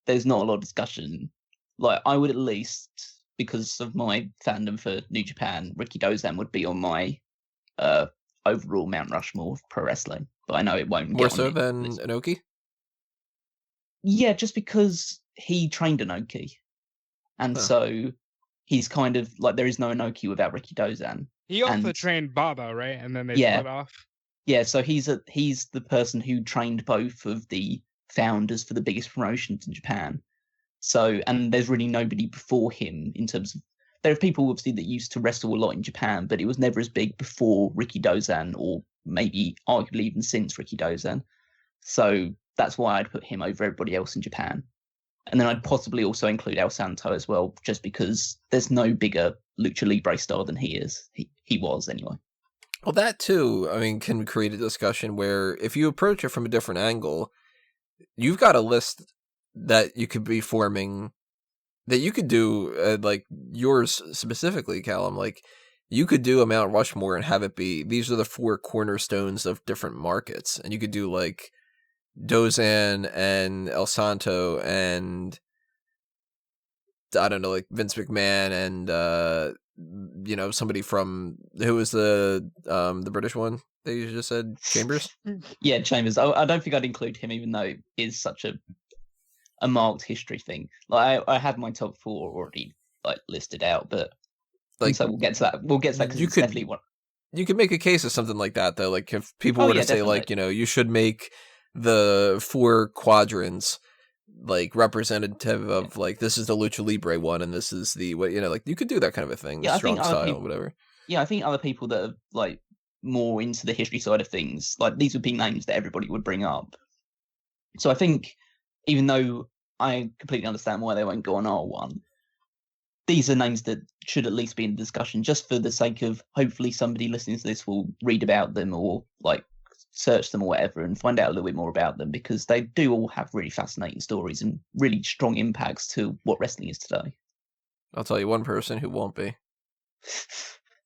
there's not a lot of discussion, like I would at least, because of my fandom for New Japan, Ricky Dozan would be on my overall Mount Rushmore of pro wrestling, but I know it won't. More so than Inoki? Yeah, just because he trained Inoki, and so he's kind of like, there is no Inoki without Ricky Dozan. He also trained Baba, right? And then they split off. Yeah, so he's the person who trained both of the founders for the biggest promotions in Japan. So, and there's really nobody before him in terms of, there are people obviously that used to wrestle a lot in Japan, but it was never as big before Ricky Dozan, or maybe arguably even since Ricky Dozan. So that's why I'd put him over everybody else in Japan. And then I'd possibly also include El Santo as well, just because there's no bigger Lucha Libre star than he is. He was anyway. Well, that too, I mean, can create a discussion where if you approach it from a different angle, you've got a list that you could be forming, that you could do, like yours specifically, Callum. Like, you could do a Mount Rushmore and have it be, these are the 4 cornerstones of different markets. And you could do, like, Dozan and El Santo and, I don't know, like Vince McMahon and, you know, somebody from, who was the British one that you just said? Chambers? Yeah, Chambers. I don't think I'd include him, even though it is such a marked history thing. Like I had my top 4 already like listed out, but like, so we'll get to that. We'll get to that because it's definitely one. You could make a case of something like that, though. Like if people were to say, like, you know, you should make the 4 quadrants like representative of like, this is the Lucha Libre one and this is the, what, you know, like you could do that kind of a thing. Yeah, strong style, whatever. Yeah, I think other people that are like more into the history side of things, like these would be names that everybody would bring up. So I think, even though I completely understand why they won't go on R1, these are names that should at least be in discussion, just for the sake of hopefully somebody listening to this will read about them or like search them or whatever and find out a little bit more about them, because they do all have really fascinating stories and really strong impacts to what wrestling is today. I'll tell you one person who won't be.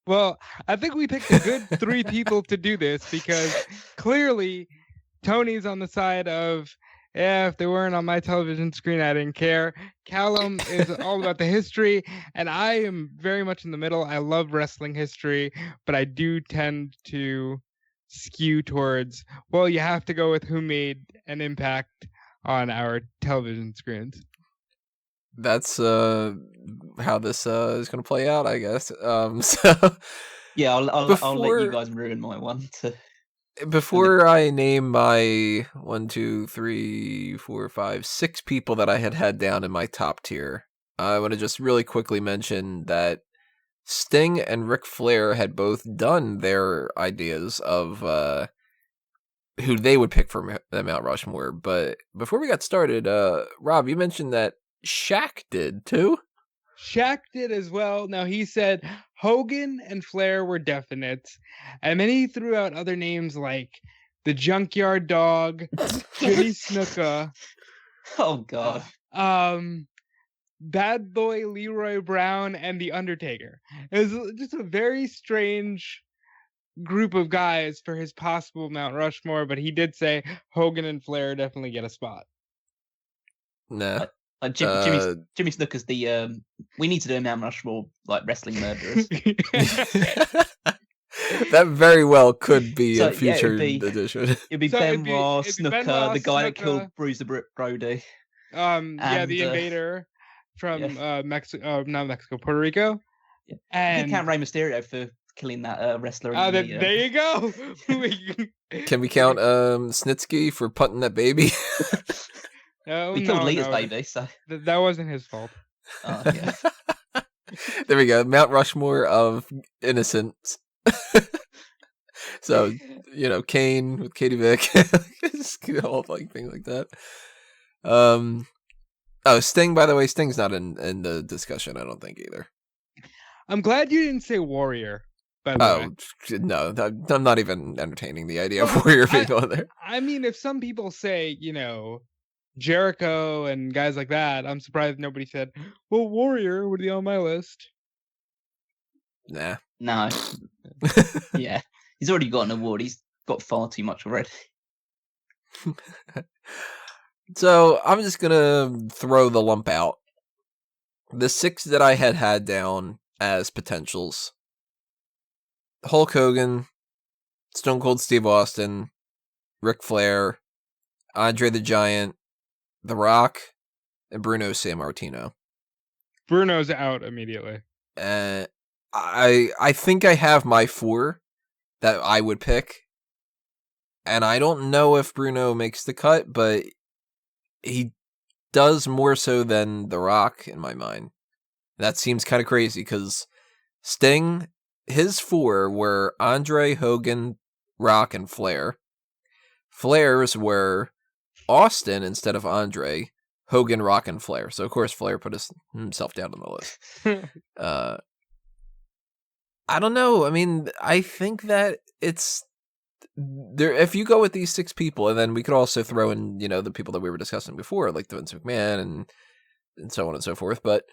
Well, I think we picked a good 3 people to do this, because clearly Tony's on the side of, yeah, if they weren't on my television screen, I didn't care. Callum is all about the history, and I am very much in the middle. I love wrestling history, but I do tend to skew towards, well, you have to go with who made an impact on our television screens. That's how this is going to play out, I guess. So yeah, I'll let you guys ruin my one. Before I name my 1, 2, 3, 4, 5, 6 people that I had down in my top tier, I want to just really quickly mention that Sting and Ric Flair had both done their ideas of who they would pick for Mount Rushmore. But before we got started, Rob, you mentioned that Shaq did too? Shaq did as well. Now, he said Hogan and Flair were definite. And then he threw out other names like the Junkyard Dog, Jimmy Snuka. Oh, God. Bad Boy Leroy Brown, and the Undertaker. It was just a very strange group of guys for his possible Mount Rushmore, but he did say Hogan and Flair definitely get a spot. Nah. Jimmy Snuka's the we need to do a Mount Rushmore like wrestling murderers. That very well could be a future edition. It'd be Benoit, Snuka, the guy that killed Bruiser Brody. The Invader from Mexico, not Mexico, Puerto Rico. Yeah. And you can count Rey Mysterio for killing that wrestler in the... There you go. Can we count Snitsky for punting that baby? No, We killed no, Lita's no. baby, so... That wasn't his fault. yeah. There we go. Mount Rushmore of innocence. So, Kane with Katie Vick. Just the whole like thing like that. Sting, by the way, Sting's not in the discussion, I don't think, either. I'm glad you didn't say Warrior, by the way. No, I'm not even entertaining the idea of Warrior being on there. I mean, if some people say, Jericho and guys like that, I'm surprised nobody said, well, Warrior would be on my list. Nah. No. Yeah. He's already got an award. He's got far too much already. So I'm just going to throw the lump out. The 6 that I had down as potentials: Hulk Hogan, Stone Cold Steve Austin, Ric Flair, Andre the Giant, The Rock, and Bruno Sammartino. Bruno's out immediately. I think I have my 4 that I would pick. And I don't know if Bruno makes the cut, but he does more so than The Rock in my mind. That seems kind of crazy because Sting, his 4 were Andre, Hogan, Rock, and Flair. Flair's were Austin instead of Andre, Hogan, Rock, and Flair. So, of course, Flair put himself down on the list. I don't know. I mean, I think that it's there. If you go with these 6 people, and then we could also throw in, the people that we were discussing before, like the Vince McMahon and so on and so forth. But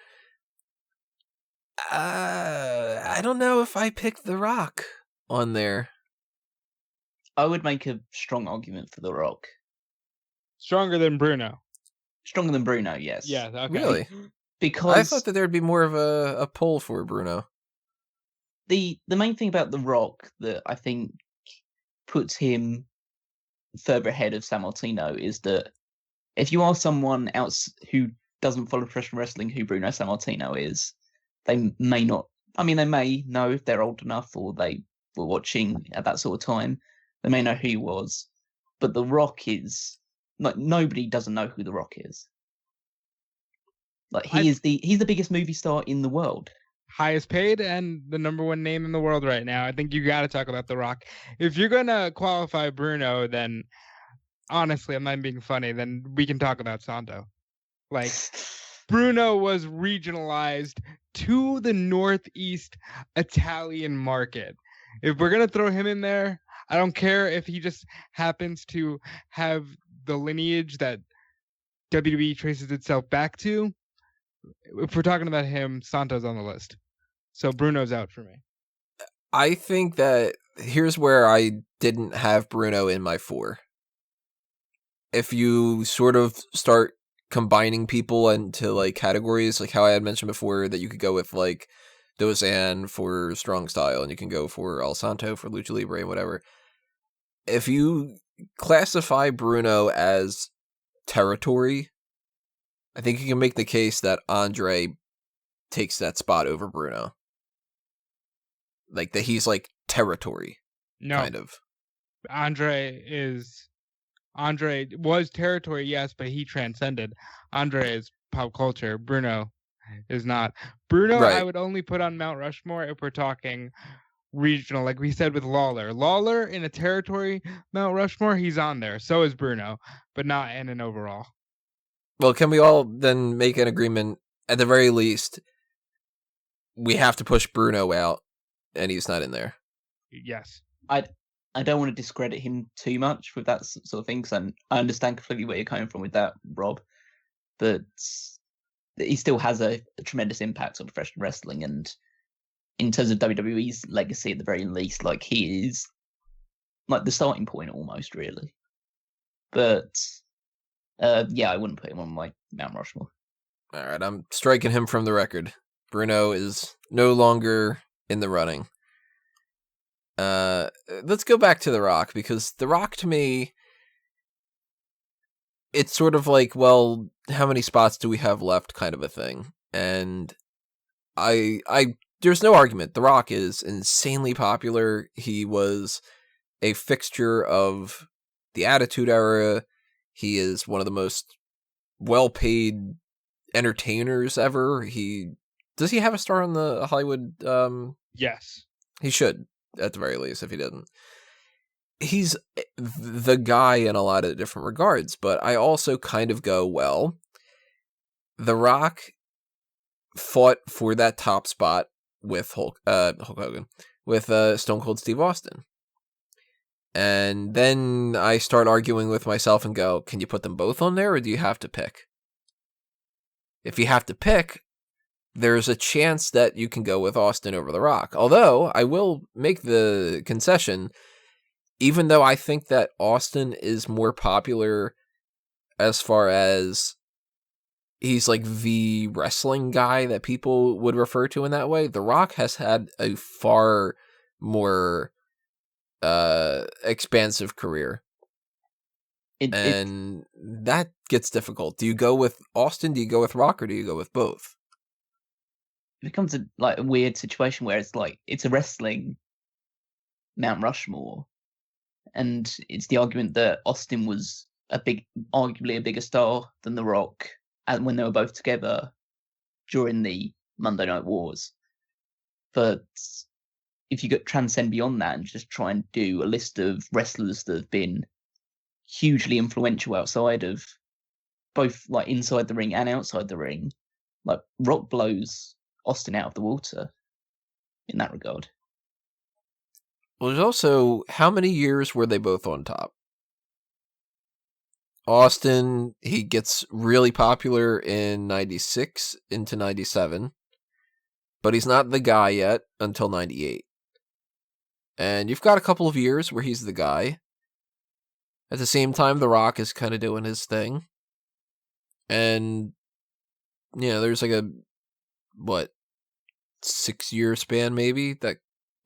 I don't know if I pick The Rock on there. I would make a strong argument for The Rock. Stronger than Bruno. Stronger than Bruno, yes. Yeah, okay. Really? Because I thought that there'd be more of a pull for Bruno. The main thing about The Rock that I think puts him further ahead of Sammartino is that if you are someone else who doesn't follow professional wrestling who Bruno Sammartino is, they may not. I mean, they may know if they're old enough or they were watching at that sort of time. They may know who he was, but The Rock is like nobody doesn't know who The Rock is. Like he's the biggest movie star in the world. Highest paid and the number 1 name in the world right now. I think you got to talk about The Rock. If you're going to qualify Bruno, then honestly, I'm not being funny, then we can talk about Santo. Like, Bruno was regionalized to the Northeast Italian market. If we're going to throw him in there, I don't care if he just happens to have the lineage that WWE traces itself back to. If we're talking about him, Santo's on the list. So Bruno's out for me. I think that here's where I didn't have Bruno in my 4. If you sort of start combining people into like categories, like how I had mentioned before, that you could go with like Dozan for strong style and you can go for El Santo for lucha libre and whatever. If you classify Bruno as territory, I think you can make the case that Andre takes that spot over Bruno. Like, that he's, like, territory, kind of. Andre was territory, yes, but he transcended. Andre is pop culture. Bruno is not. Bruno, right. I would only put on Mount Rushmore if we're talking regional, like we said with Lawler. Lawler in a territory Mount Rushmore, he's on there. So is Bruno, but not in an overall. Well, can we all then make an agreement, at the very least, we have to push Bruno out, and he's not in there? Yes. I don't want to discredit him too much with that sort of thing, because I understand completely where you're coming from with that, Rob. But he still has a tremendous impact on professional wrestling, and in terms of WWE's legacy, at the very least, like, he is like the starting point almost, really. But yeah, I wouldn't put him on my Mount Rushmore. All right, I'm striking him from the record. Bruno is no longer in the running. Let's go back to The Rock, because The Rock, to me, it's sort of like, well, how many spots do we have left kind of a thing. And I there's no argument. The Rock is insanely popular. He was a fixture of the Attitude Era. He is one of the most well-paid entertainers ever. Does he have a star on the Hollywood? Yes. He should, at the very least, if he didn't. He's the guy in a lot of different regards, but I also kind of go, well, The Rock fought for that top spot with Hulk Hogan, with Stone Cold Steve Austin. And then I start arguing with myself and go, can you put them both on there, or do you have to pick? If you have to pick, there's a chance that you can go with Austin over The Rock. Although, I will make the concession, even though I think that Austin is more popular as far as he's like the wrestling guy that people would refer to in that way, The Rock has had a far more expansive career. And that gets difficult. Do you go with Austin, do you go with Rock, or do you go with both? It becomes a weird situation where it's like it's a wrestling Mount Rushmore, and it's the argument that Austin was arguably a bigger star than The Rock, and when they were both together during the Monday Night Wars. But if you transcend beyond that and just try and do a list of wrestlers that have been hugely influential outside of both like inside the ring and outside the ring, like Rock blows Austin out of the water in that regard. Well, there's also, how many years were they both on top? Austin, he gets really popular in 96 into 97, but he's not the guy yet until 98. And you've got a couple of years where he's the guy. At the same time, The Rock is kind of doing his thing. And, there's like a, 6-year span maybe that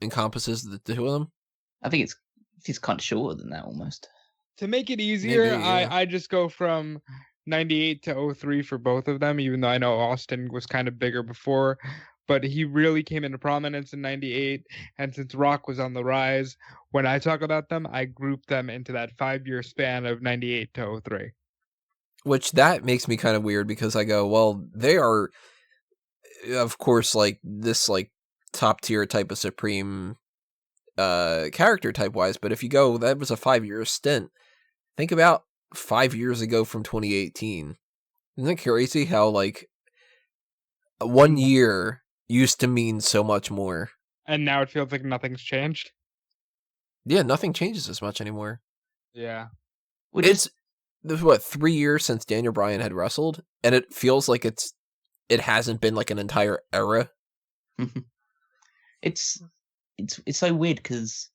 encompasses the two of them? I think it's kind of shorter than that almost. To make it easier, Maybe, yeah. I just go from 98 to 03 for both of them, even though I know Austin was kind of bigger before. But he really came into prominence in 98. And since Rock was on the rise, when I talk about them, I group them into that 5-year span of 98 to 03. Which that makes me kind of weird because I go, well, they are, of course, like this like top tier type of Supreme character type wise. But if you go, that was a 5-year stint. Think about 5 years ago from 2018. Isn't it crazy how like 1 year used to mean so much more? And now it feels like nothing's changed. Yeah, nothing changes as much anymore. Yeah. It's 3 years since Daniel Bryan had wrestled, and it feels like it hasn't been like an entire era. It's so weird because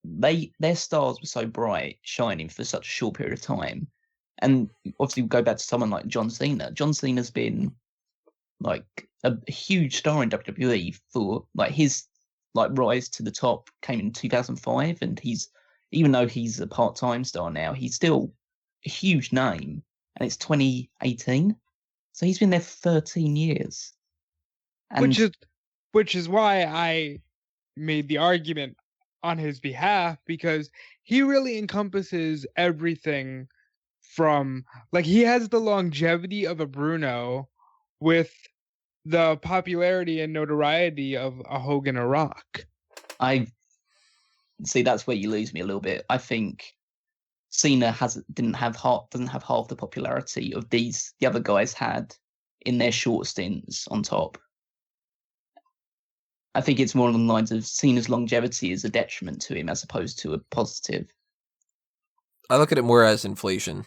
their stars were so bright, shining for such a short period of time, and obviously we go back to someone like John Cena. John Cena's been like a huge star in WWE for like his like rise to the top came in 2005, and even though he's a part-time star now, he's still a huge name, and it's 2018, so he's been there for 13 years. And which is why I made the argument on his behalf, because he really encompasses everything from like he has the longevity of a Bruno with the popularity and notoriety of a Hogan or Rock. I see that's where you lose me a little bit. I think Cena doesn't have half the popularity of the other guys had in their short stints on top. I think it's more along the lines of Cena's longevity is a detriment to him as opposed to a positive. I look at it more as inflation,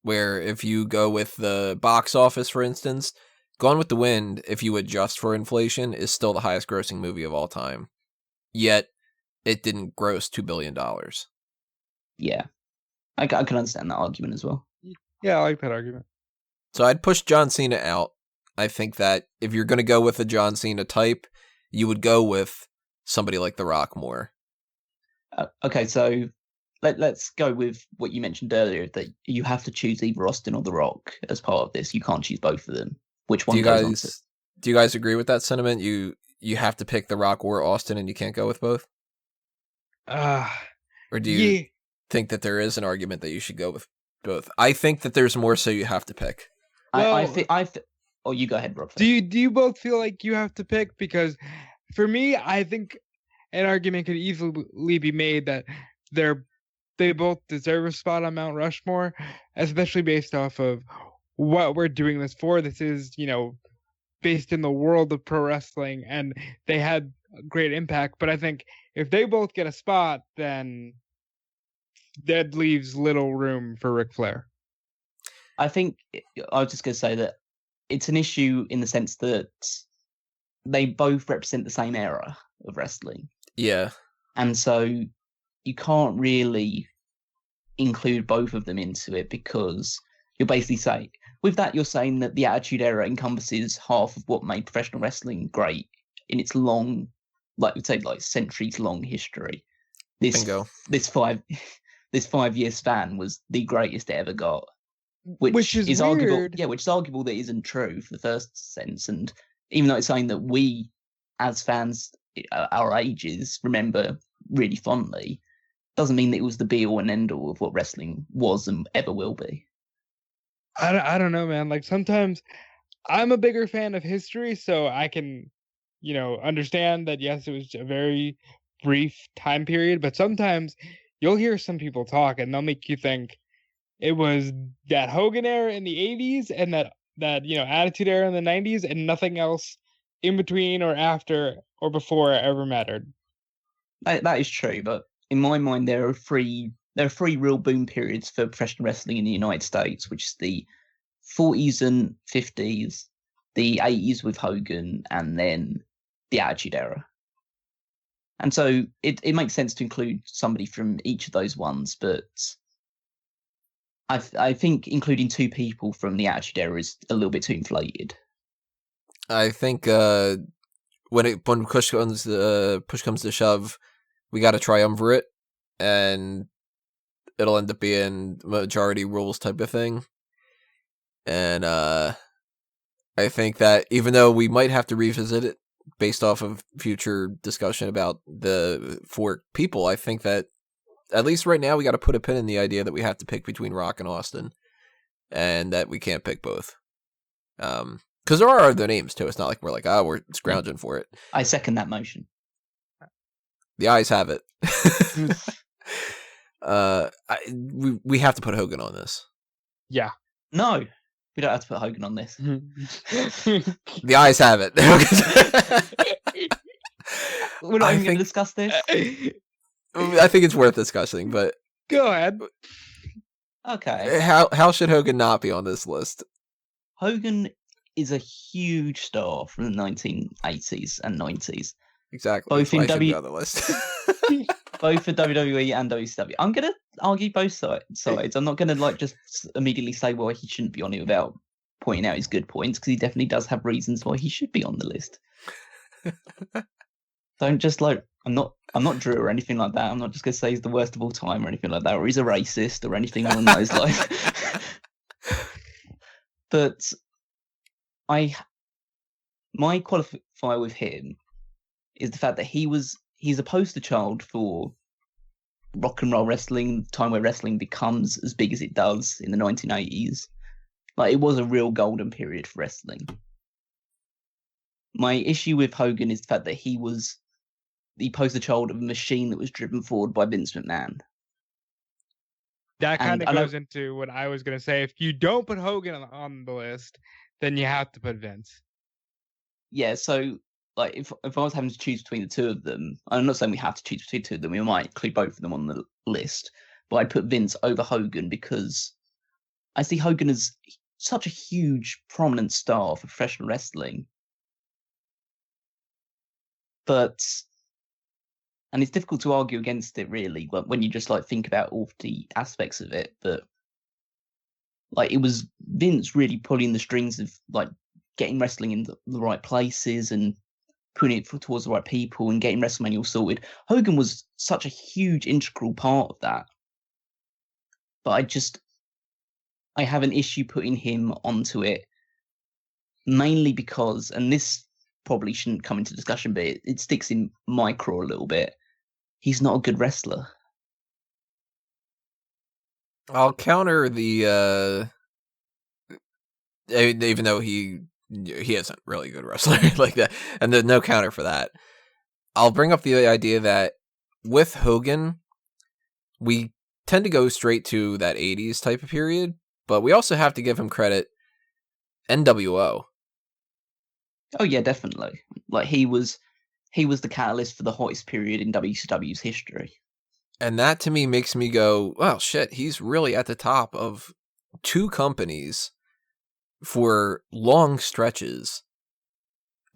where if you go with the box office, for instance, Gone with the Wind, if you adjust for inflation, is still the highest grossing movie of all time. Yet, it didn't gross $2 billion. Yeah. I can understand that argument as well. Yeah, I like that argument. So I'd push John Cena out. I think that if you're going to go with a John Cena type, you would go with somebody like The Rock more. Okay, so let's go with what you mentioned earlier, that you have to choose either Austin or The Rock as part of this. You can't choose both of them. Which one goes on to? Do you guys agree with that sentiment? You you have to pick The Rock or Austin and you can't go with both? Or do you Yeah. think that there is an argument that you should go with both? I think that there's more so you have to pick. I Well, think Oh, you go ahead, Rob. Do you both feel like you have to pick? Because for me, I think an argument could easily be made that they both deserve a spot on Mount Rushmore, especially based off of what we're doing this for. This is, based in the world of pro wrestling, and they had a great impact. But I think if they both get a spot, then that leaves little room for Ric Flair. I think I was just going to say that it's an issue in the sense that they both represent the same era of wrestling. Yeah. And so you can't really include both of them into it, because you're basically saying, with that, you're saying that the Attitude Era encompasses half of what made professional wrestling great in its long, like we'd say, like centuries long history. Bingo. This 5-year span was the greatest it ever got. Which is weird. Arguable. Yeah, which is arguable that isn't true for the first sense. And even though it's saying that we, as fans, our ages, remember really fondly, doesn't mean that it was the be all and end all of what wrestling was and ever will be. I don't know, man. Like, sometimes I'm a bigger fan of history, so I can, understand that, yes, it was a very brief time period, but sometimes you'll hear some people talk and they'll make you think it was that Hogan era in the 80s and that Attitude Era in the 90s, and nothing else in between or after or before ever mattered. That is true, but in my mind, there are three real boom periods for professional wrestling in the United States, which is the 40s and 50s, the 80s with Hogan, and then the Attitude Era. And so it makes sense to include somebody from each of those ones, but I think including two people from the Attitude Era is a little bit too inflated. I think when push comes to shove, we got to triumvirate, and it'll end up being majority rules type of thing. And I think that even though we might have to revisit it based off of future discussion about the 4 people, I think that at least right now we got to put a pin in the idea that we have to pick between Rock and Austin, and that we can't pick both. Because there are other names too. It's not like we're like, we're scrounging for it. I second that motion. The ayes have it. We have to put Hogan on this. Yeah. No, we don't have to put Hogan on this. The ayes have it. We're not even going to discuss this. I think it's worth discussing, but go ahead. Okay. How should Hogan not be on this list? Hogan is a huge star from the 1980s and 90s. Exactly. Both in on the list. Both for WWE and WCW. I'm gonna argue both sides. I'm not gonna just immediately say, well, he shouldn't be on it without pointing out his good points, because he definitely does have reasons why he should be on the list. Don't just I'm not Drew or anything like that. I'm not just gonna say he's the worst of all time or anything like that, or he's a racist or anything along those lines. But my qualifier with him is the fact that he's a poster child for rock and roll wrestling, the time where wrestling becomes as big as it does in the 1980s. It was a real golden period for wrestling. My issue with Hogan is the fact that he was the poster child of a machine that was driven forward by Vince McMahon. That kind of goes into what I was going to say. If you don't put Hogan on the list, then you have to put Vince. Yeah, so if I was having to choose between the two of them, I'm not saying we have to choose between the two of them. We might include both of them on the list, but I'd put Vince over Hogan because I see Hogan as such a huge, prominent star for professional wrestling. And it's difficult to argue against it, really, when you just think about all the aspects of it. But it was Vince really pulling the strings of getting wrestling in the right places and putting it towards the right people and getting WrestleMania all sorted. Hogan was such a huge, integral part of that. But I have an issue putting him onto it, mainly because, and this probably shouldn't come into discussion, but it sticks in my craw a little bit. He's not a good wrestler. I'll counter the even though he isn't really a good wrestler like that, and there's no counter for that. I'll bring up the idea that with Hogan, we tend to go straight to that 80s type of period, but we also have to give him credit. NWO. Oh yeah, definitely. Like he was the catalyst for the hottest period in WCW's history. And that to me makes me go, well, shit, he's really at the top of two companies for long stretches.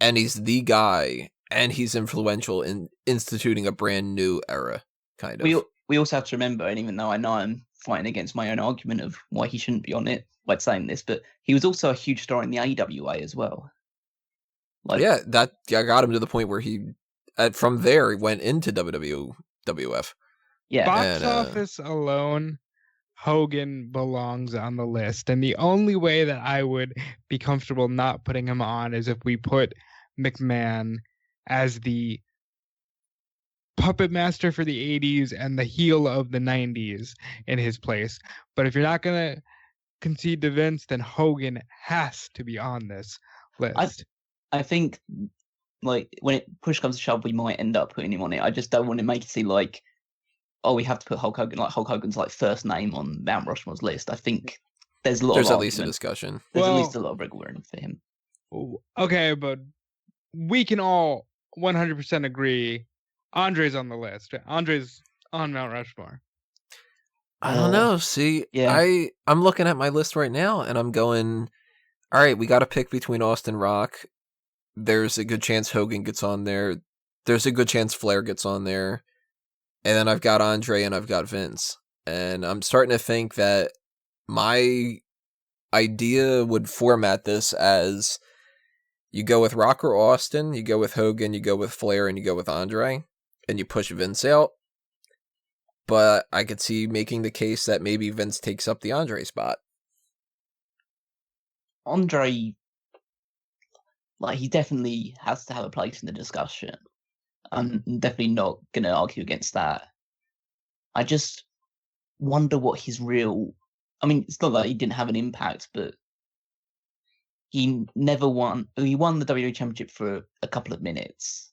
And he's the guy, and he's influential in instituting a brand new era, kind of. We also have to remember, and even though I know I'm fighting against my own argument of why he shouldn't be on it by saying this, but he was also a huge star in the AWA as well. Like, yeah, that got him to the point where he, from there, he went into WWF. Yeah, box office alone, Hogan belongs on the list, and the only way that I would be comfortable not putting him on is if we put McMahon as the puppet master for the 80s and the heel of the 90s in his place. But if you're not gonna concede to Vince, then Hogan has to be on this list. I think, like, when push comes to shove, we might end up putting him on it. I just don't want to make it seem like, oh, we have to put Hulk Hogan, like Hulk Hogan's like first name on Mount Rushmore's list. I think there's a lot. There's at least a discussion. There's at least a lot of wiggle room for him. Okay, but we can all 100% agree Andre's on the list. Andre's on Mount Rushmore. I don't know. See, yeah. I'm looking at my list right now, and I'm going, all right, we got to pick between Austin Rock. There's a good chance Hogan gets on there. There's a good chance Flair gets on there. And then I've got Andre and I've got Vince. And I'm starting to think that my idea would format this as you go with Rock or Austin, you go with Hogan, you go with Flair, and you go with Andre, and you push Vince out. But I could see making the case that maybe Vince takes up the Andre spot. Andre, like, he definitely has to have a place in the discussion. I'm definitely not going to argue against that. I just wonder what his real... I mean, it's not like he didn't have an impact, but he never won... He won the WWE Championship for a couple of minutes.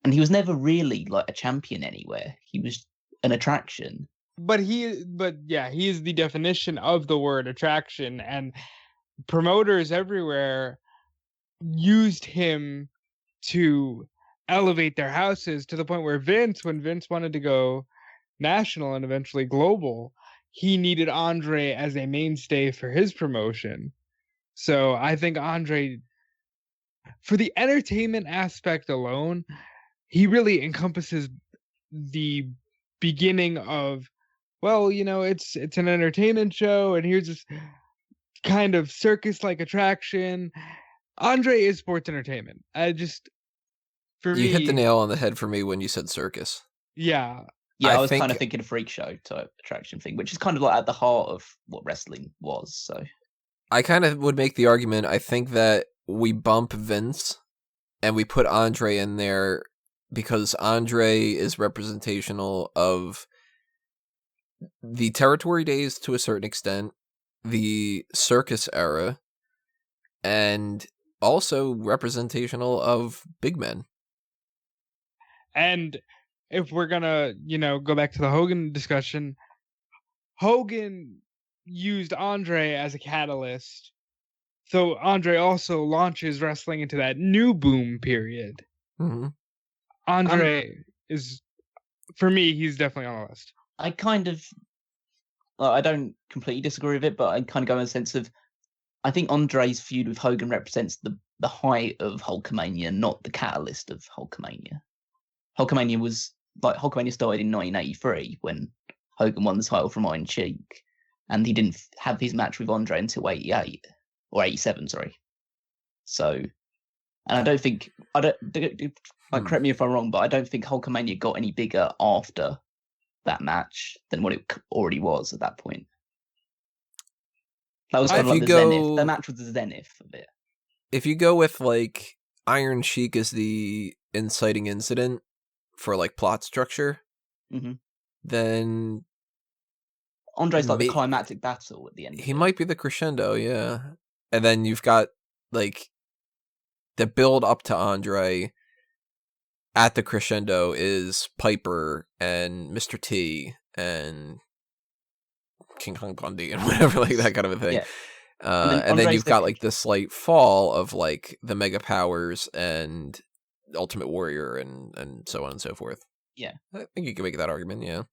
And he was never really, like, a champion anywhere. He was an attraction. But he is the definition of the word attraction, and promoters everywhere used him to elevate their houses to the point where when Vince wanted to go national and eventually global, he needed Andre as a mainstay for his promotion. So I think Andre, for the entertainment aspect alone, he really encompasses the beginning of, well, you know, it's an entertainment show, and here's this kind of circus-like attraction. Andre is sports entertainment. You hit the nail on the head for me when you said circus. Yeah. Yeah, I was kind of thinking a freak show type attraction thing, which is kind of like at the heart of what wrestling was. So I kind of would make the argument, I think that we bump Vince and we put Andre in there because Andre is representational of the territory days to a certain extent, the circus era, and also representational of big men. And if we're gonna, go back to the Hogan discussion, Hogan used Andre as a catalyst. So Andre also launches wrestling into that new boom period. Mm-hmm. Andre is, for me, he's definitely on the list. I don't completely disagree with it, but I kind of go in the sense of, I think Andre's feud with Hogan represents the height of Hulkamania, not the catalyst of Hulkamania. Hulkamania started in 1983 when Hogan won the title from Iron Sheik, and he didn't have his match with Andre until 88 or 87, sorry. So, and I don't think correct me if I'm wrong, but I don't think Hulkamania got any bigger after that match than what it already was at that point. That was kind of like the zenith. The match was the zenith of it. If you go with, like, Iron Sheik is the inciting incident for like plot structure, Mhm. then Andre's like the climactic battle at the end. He might be the crescendo, yeah. And then you've got like the build up to Andre at the crescendo is Piper and Mr. T and King Kong Bundy and whatever, like that kind of a thing. Yeah. And then you've got like the slight fall of like the Mega Powers and Ultimate Warrior and so on and so forth. Yeah. I think you can make that argument, yeah.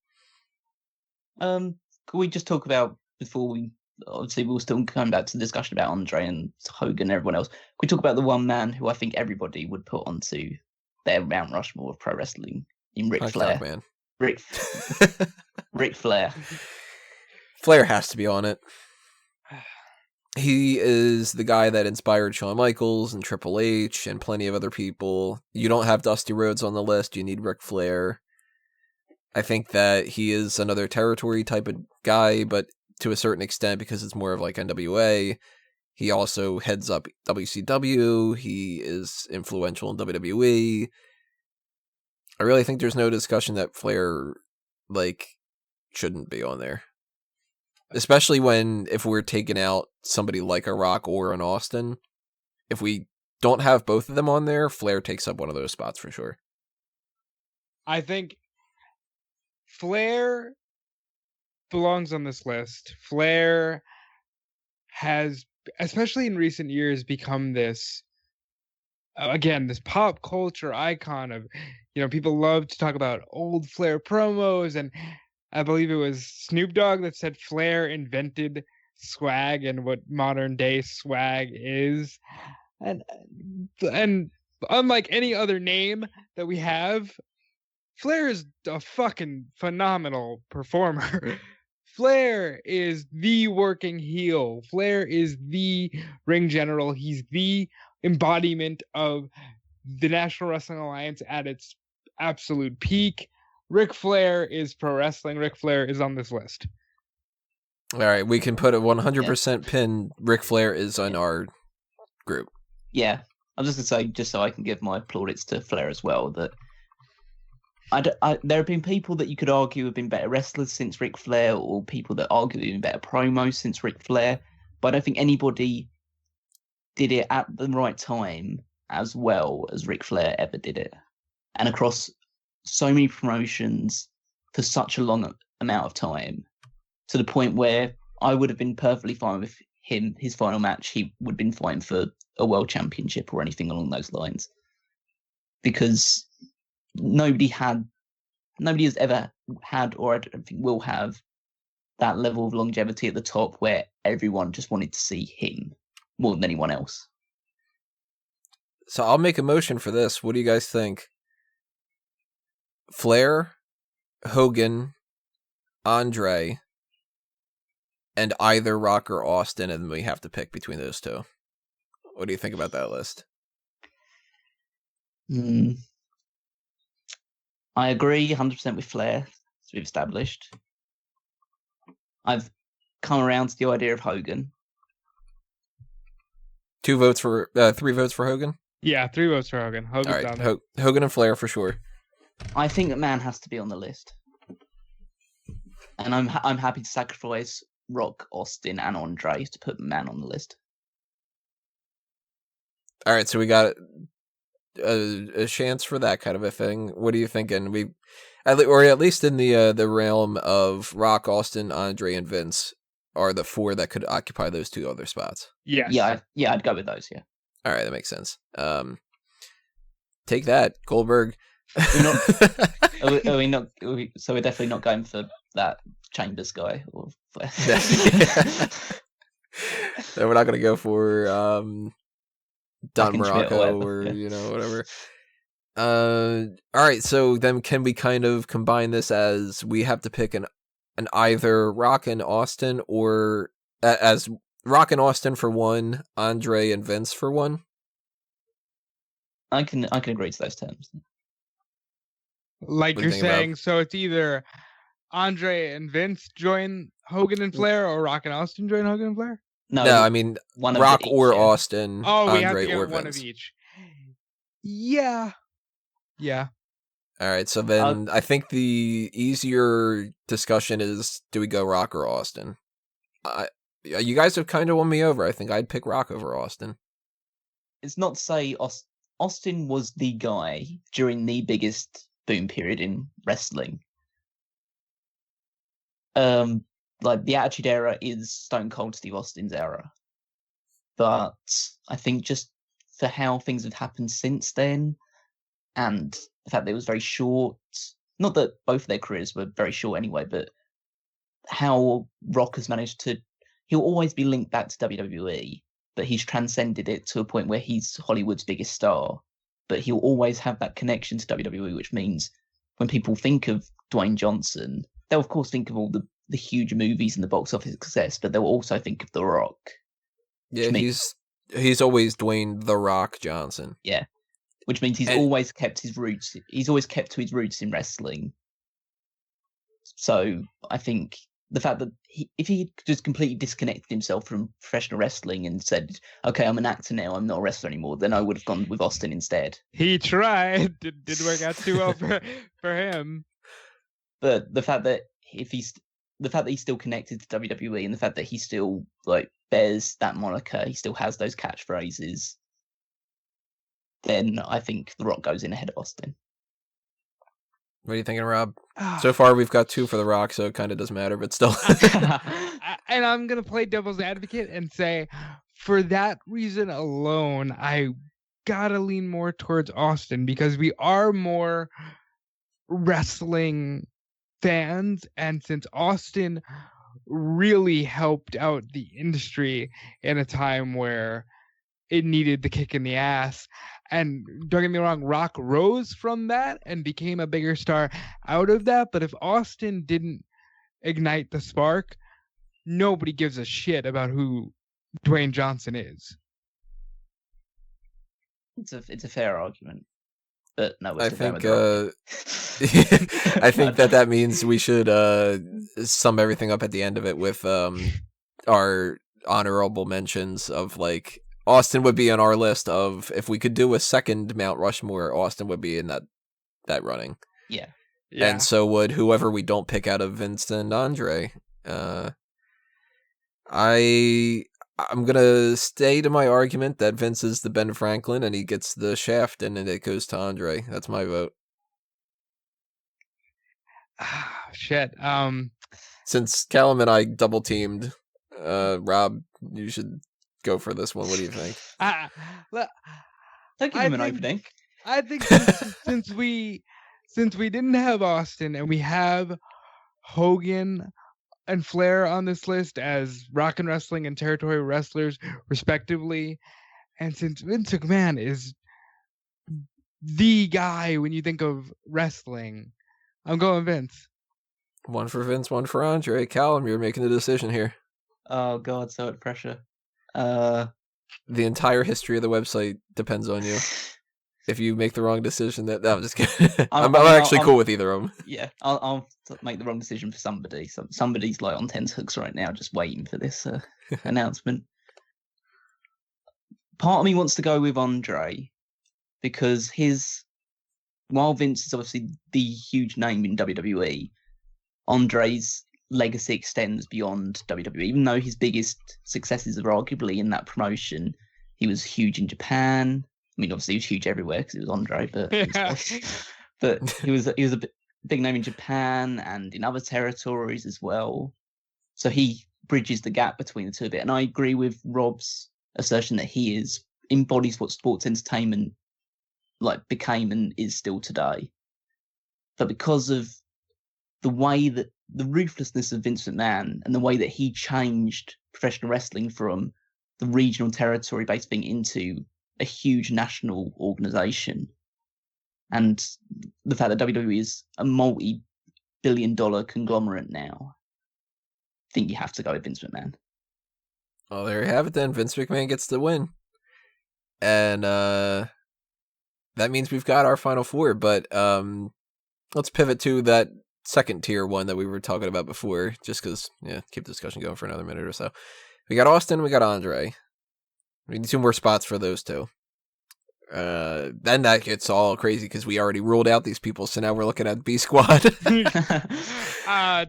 Could we just talk about, before we, obviously we'll still come back to the discussion about Andre and Hogan and everyone else, could we talk about the one man who I think everybody would put onto their Mount Rushmore of pro wrestling in Ric Flair? Man. Ric Flair. Flair has to be on it. He is the guy that inspired Shawn Michaels and Triple H and plenty of other people. You don't have Dusty Rhodes on the list. You need Ric Flair. I think that he is another territory type of guy, but to a certain extent, because it's more of like NWA, he also heads up WCW. He is influential in WWE. I really think there's no discussion that Flair, like, shouldn't be on there. Especially if we're taking out somebody like a Rock or an Austin. If we don't have both of them on there, Flair takes up one of those spots for sure. I think Flair belongs on this list. Flair has, especially in recent years, become this, again, this pop culture icon of, people love to talk about old Flair promos, and I believe it was Snoop Dogg that said Flair invented swag and what modern day swag is. And unlike any other name that we have, Flair is a fucking phenomenal performer. Flair is the working heel. Flair is the ring general. He's the embodiment of the National Wrestling Alliance at its absolute peak. Ric Flair is pro wrestling. Ric Flair is on this list. All right, we can put a 100% pin. Ric Flair is on our group. Yeah, I was just going to say, just so I can give my plaudits to Flair as well, that there have been people that you could argue have been better wrestlers since Ric Flair, or people that argue have been better promos since Ric Flair, but I don't think anybody did it at the right time as well as Ric Flair ever did it. And across so many promotions for such a long amount of time, to the point where I would have been perfectly fine with him, his final match, he would have been fine for a world championship or anything along those lines. Because nobody has ever had, or I don't think will have, that level of longevity at the top where everyone just wanted to see him more than anyone else. So I'll make a motion for this. What do you guys think? Flair, Hogan, Andre, and either Rock or Austin, and we have to pick between those two. What do you think about that list? I agree 100% with Flair, as we've established. I've come around to the idea of Hogan. 3 votes for Hogan? Yeah, 3 votes for Hogan. Hogan's all right, down there. Hogan and Flair for sure. I think that man has to be on the list. And I'm happy to sacrifice Rock, Austin, and Andre to put man on the list. All right, so we got a chance for that kind of a thing. What are you thinking? Or at least in the realm of Rock, Austin, Andre, and Vince are the 4 that could occupy those 2 other spots. Yes. Yeah, I'd go with those. Yeah. All right, that makes sense. Take that, Goldberg. Are we not? So we're definitely not going for that Chambers guy. Or So we're not going to go for Don Morocco or whatever. All right, so then can we kind of combine this as we have to pick an either Rock and Austin, or as Rock and Austin for 1, Andre and Vince for 1? I can agree to those terms. Like you're saying, so it's either Andre and Vince join Hogan and Flair, or Rock and Austin join Hogan and Flair? No, I mean Rock or Austin. Oh, we Andre have to or get one Vince. of each. Yeah. Yeah. All right, so then I think the easier discussion is, do we go Rock or Austin? You guys have kind of won me over. I think I'd pick Rock over Austin. It's not to say Austin was the guy during the biggest boom period in wrestling. Like the Attitude Era is Stone Cold Steve Austin's era, but I think just for how things have happened since then, and the fact that it was very short. Not that both of their careers were very short anyway, but how Rock has managed to. He'll always be linked back to WWE, but he's transcended it to a point where he's Hollywood's biggest star. But he'll always have that connection to WWE, which means when people think of Dwayne Johnson, they'll of course think of all the huge movies and the box office success, but they'll also think of The Rock. Yeah, he's always Dwayne The Rock Johnson. Yeah, which means he's always kept his roots. He's always kept to his roots in wrestling. So I think the fact that if he just completely disconnected himself from professional wrestling and said, "Okay, I'm an actor now. I'm not a wrestler anymore," then I would have gone with Austin instead. He tried. Didn't work out too well for him. But the fact that he's still connected to WWE and the fact that he still like bears that moniker, he still has those catchphrases, then I think The Rock goes in ahead of Austin. What are you thinking, Rob? So far, we've got 2 for The Rock, so it kind of doesn't matter, but still. And I'm going to play devil's advocate and say, for that reason alone, I got to lean more towards Austin because we are more wrestling fans. And since Austin really helped out the industry in a time where it needed the kick in the ass. And don't get me wrong, Rock rose from that and became a bigger star out of that. But if Austin didn't ignite the spark, nobody gives a shit about who Dwayne Johnson is. It's a fair argument, but no, I think I think that means we should sum everything up at the end of it with our honorable mentions of like. Austin would be on our list of if we could do a second Mount Rushmore, Austin would be in that running. Yeah. And so would whoever we don't pick out of Vince and Andre. I'm gonna stay to my argument that Vince is the Ben Franklin and he gets the shaft and then it goes to Andre. That's my vote. Shit. Since Callum and I double teamed, Rob, you should go for this one. What do you think? Don't give him an opening. I think since we didn't have Austin and we have Hogan and Flair on this list as Rock and Wrestling and Territory wrestlers respectively, and since Vince McMahon is the guy when you think of wrestling, I'm going Vince. 1 for Vince, 1 for Andre. Callum, you're making the decision here. Oh God, so much pressure. The entire history of the website depends on you. If you make the wrong decision, no, I'm just kidding. I'm actually cool with either of them. Yeah, I'll make the wrong decision for somebody. Somebody's like on tenterhooks right now, just waiting for this announcement. Part of me wants to go with Andre because while Vince is obviously the huge name in WWE, Andre's legacy extends beyond WWE. Even though his biggest successes are arguably in that promotion, he was huge in Japan. I mean, obviously he was huge everywhere because it was Andre, but he was a big name in Japan and in other territories as well. So he bridges the gap between the two a bit. And I agree with Rob's assertion that he embodies what sports entertainment like became and is still today. But because of the way that the ruthlessness of Vince McMahon and the way that he changed professional wrestling from the regional territory-based thing into a huge national organization, and the fact that WWE is a multi-billion-dollar conglomerate now, I think you have to go with Vince McMahon. Well, there you have it then. Vince McMahon gets the win. And that means we've got our final 4, but let's pivot to that second tier one that we were talking about before, just because, keep the discussion going for another minute or so. We got Austin, we got Andre. We need 2 more spots for those 2. Then that gets all crazy because we already ruled out these people, so now we're looking at B Squad.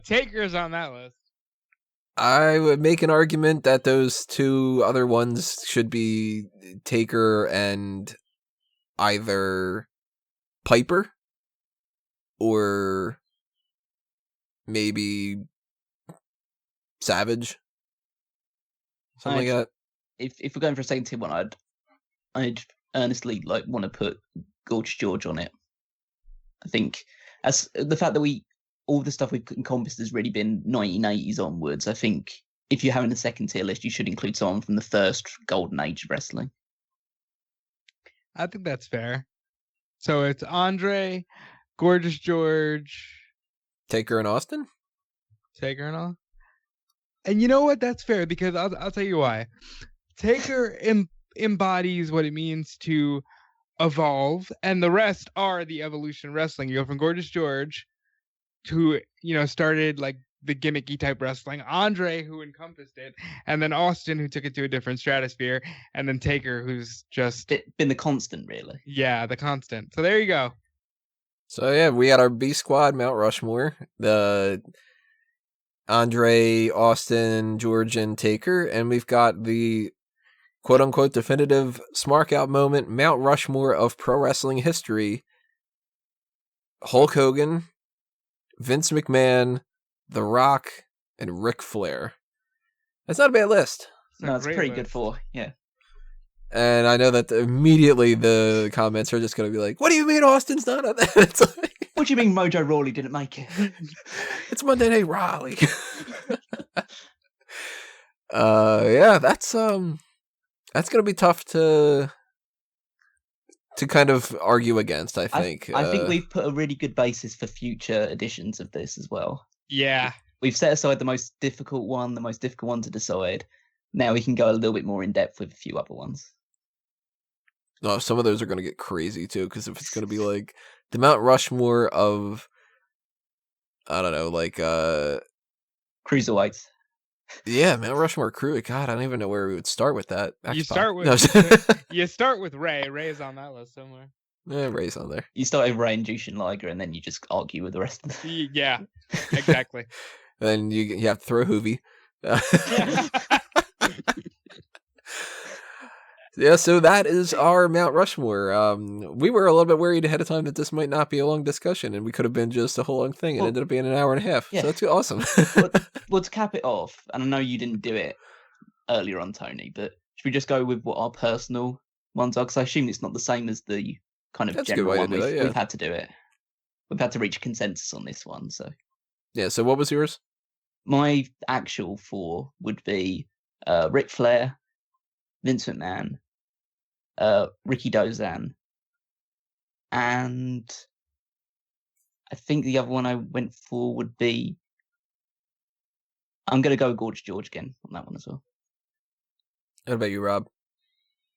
Taker's on that list. I would make an argument that those two other ones should be Taker and either Piper or maybe Savage. Something like that. If we're going for a second tier one, I'd earnestly want to put Gorgeous George on it. I think as the fact that all the stuff we've encompassed has really been 1980s onwards. I think if you're having a second tier list, you should include someone from the first golden age of wrestling. I think that's fair. So it's Andre, Gorgeous George, Taker and Austin? Taker and all. And you know what? That's fair because I'll tell you why. Taker embodies what it means to evolve, and the rest are the evolution wrestling. You go from Gorgeous George, who started like the gimmicky type wrestling, Andre, who encompassed it, and then Austin, who took it to a different stratosphere, and then Taker, who's just been the constant, really. Yeah, the constant. So there you go. So yeah, we had our B Squad Mount Rushmore, the Andre, Austin, George, and Taker, and we've got the quote-unquote definitive Smark out moment, Mount Rushmore of pro wrestling history, Hulk Hogan, Vince McMahon, The Rock, and Ric Flair. That's not a bad list. No, it's pretty good for, yeah. And I know that immediately the comments are just going to be like, what do you mean Austin's not on that? It's like, what do you mean Mojo Rawley didn't make it? It's Monday Night Raleigh. Yeah, that's going to be tough to kind of argue against, I think. I think we've put a really good basis for future editions of this as well. Yeah. We've set aside the most difficult one to decide. Now we can go a little bit more in depth with a few other ones. No, some of those are going to get crazy too, because if it's going to be like the Mount Rushmore of, I don't know, like cruiserweights. Yeah, Mount Rushmore crew. God, I don't even know where we would start with that. You start with you start with Ray. Ray's on that list somewhere. Yeah, Ray's on there. You start with Ray and Jushin Liger, and then you just argue with the rest of them. Yeah, exactly. Then you have to throw Hoovy. Yeah, so that is our Mount Rushmore. We were a little bit worried ahead of time that this might not be a long discussion, and we could have been just a whole long thing. It ended up being an hour and a half. Yeah. So that's awesome. Well, to cap it off, and I know you didn't do it earlier on, Tony, but should we just go with what our personal ones are? Because I assume it's not the same as the kind of that's general one. We've had to do it. We've had to reach a consensus on this one. So yeah. So what was yours? My actual 4 would be Ric Flair, Vince McMahon, Ricky Dozan, and I think the other one I went for would be, I'm going to go Gorgeous George again on that one as well. What about you, Rob?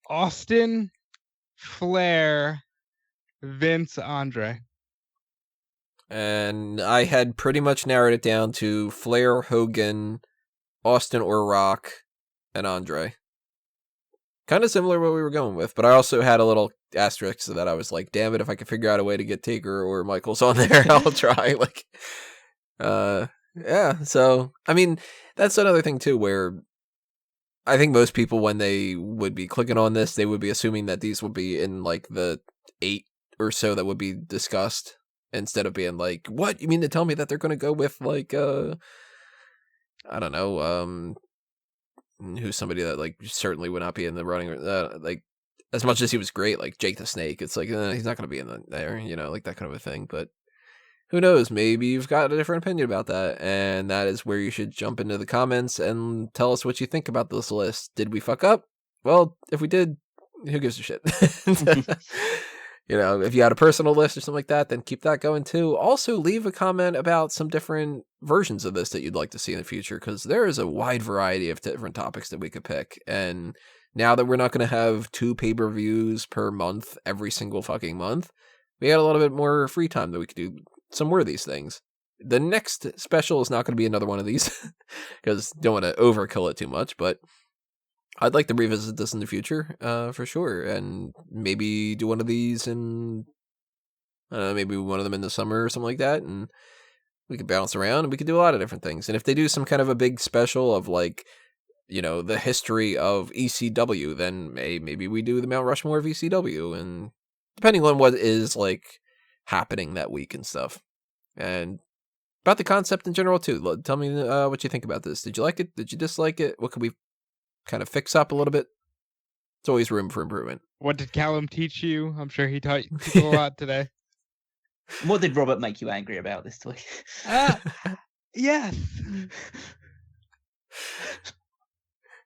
Austin, Flair, Vince, Andre. And I had pretty much narrowed it down to Flair, Hogan, Austin or Rock, and Andre. Kind of similar to what we were going with, but I also had a little asterisk so that I was like, damn it, if I can figure out a way to get Taker or Michaels on there, I'll try. Yeah, so, I mean, that's another thing too, where I think most people, when they would be clicking on this, they would be assuming that these would be in like the 8 or so that would be discussed, instead of being like, what? You mean to tell me that they're going to go with like, I don't know, who's somebody that like certainly would not be in the running, like as much as he was great, like Jake the Snake, it's like he's not going to be in there, like that kind of a thing. But who knows? Maybe you've got a different opinion about that, and that is where you should jump into the comments and tell us what you think about this list. Did we fuck up? Well, if we did, who gives a shit? If you had a personal list or something like that, then keep that going too. Also, leave a comment about some different versions of this that you'd like to see in the future, because there is a wide variety of different topics that we could pick. And now that we're not going to have 2 pay-per-views per month every single fucking month, we got a little bit more free time that we could do some more of these things. The next special is not going to be another one of these, because don't want to overkill it too much, but I'd like to revisit this in the future, for sure, and maybe do one of these in, I don't know, maybe one of them in the summer or something like that, and we could bounce around and we could do a lot of different things. And if they do some kind of a big special of like, the history of ECW, then maybe we do the Mount Rushmore of ECW, and depending on what is like happening that week and stuff. And about the concept in general too. Tell me what you think about this. Did you like it? Did you dislike it? What could we kind of fix up a little bit? It's always room for improvement. What did Callum teach you? I'm sure he taught you a lot today. What did Robert make you angry about this week? Yes.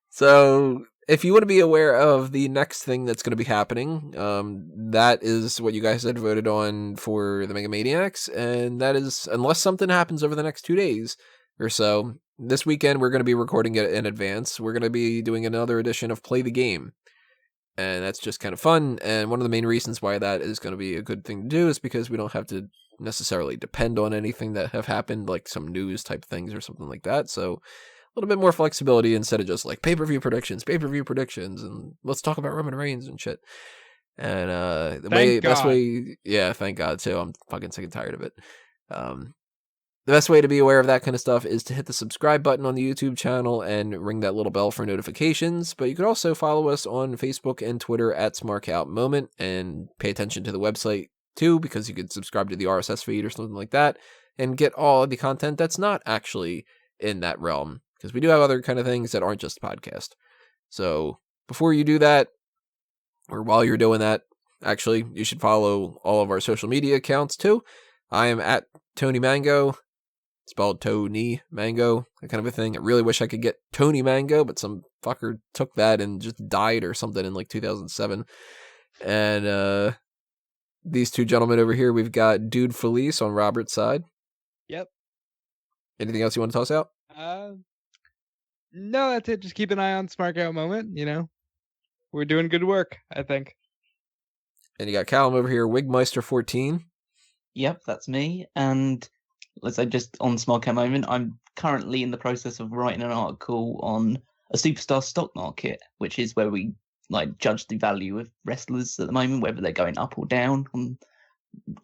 So, if you want to be aware of the next thing that's going to be happening, that is what you guys had voted on for the Mega Maniacs, and that is, unless something happens over the next 2 days or so, this weekend we're going to be recording it in advance. We're going to be doing another edition of Play the Game, and that's just kind of fun, and one of the main reasons why that is going to be a good thing to do is because we don't have to necessarily depend on anything that have happened, like some news type things or something like that, so a little bit more flexibility instead of just like pay-per-view predictions, and let's talk about Roman Reigns and shit. And best way, yeah, thank God too. I'm fucking sick and tired of it. The best way to be aware of that kind of stuff is to hit the subscribe button on the YouTube channel and ring that little bell for notifications. But you could also follow us on Facebook and Twitter at SmarkOutMoment and pay attention to the website too, because you could subscribe to the RSS feed or something like that and get all of the content that's not actually in that realm. Because we do have other kind of things that aren't just a podcast. So before you do that, or while you're doing that, actually, you should follow all of our social media accounts too. I am at Tony Mango, spelled Tony Mango, that kind of a thing. I really wish I could get Tony Mango, but some fucker took that and just died or something in like 2007. And these two gentlemen over here, we've got Dude Felice on Robert's side. Yep. Anything else you want to toss out? No, that's it. Just keep an eye on Smark Out Moment. We're doing good work, I think. And you got Callum over here, Wigmeister14. Yep, that's me. And let's say just on Smark Out Moment, I'm currently in the process of writing an article on a superstar stock market, which is where we judge the value of wrestlers at the moment, whether they're going up or down on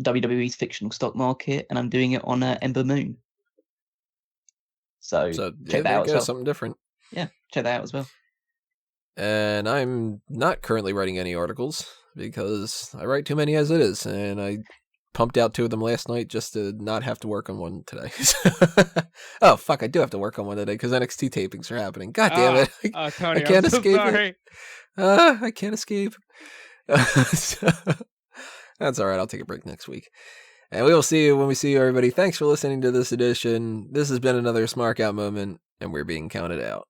WWE's fictional stock market. And I'm doing it on Ember Moon. So check that out as well. Something different. Yeah, check that out as well. And I'm not currently writing any articles because I write too many as it is, and I pumped out 2 of them last night just to not have to work on one today. Oh fuck, I do have to work on one today because NXT tapings are happening. God damn it! Tony, I can't I'm so escape sorry. it. I can't escape. So, that's all right. I'll take a break next week. And we will see you when we see you, everybody. Thanks for listening to this edition. This has been another Smark Out Moment, and we're being counted out.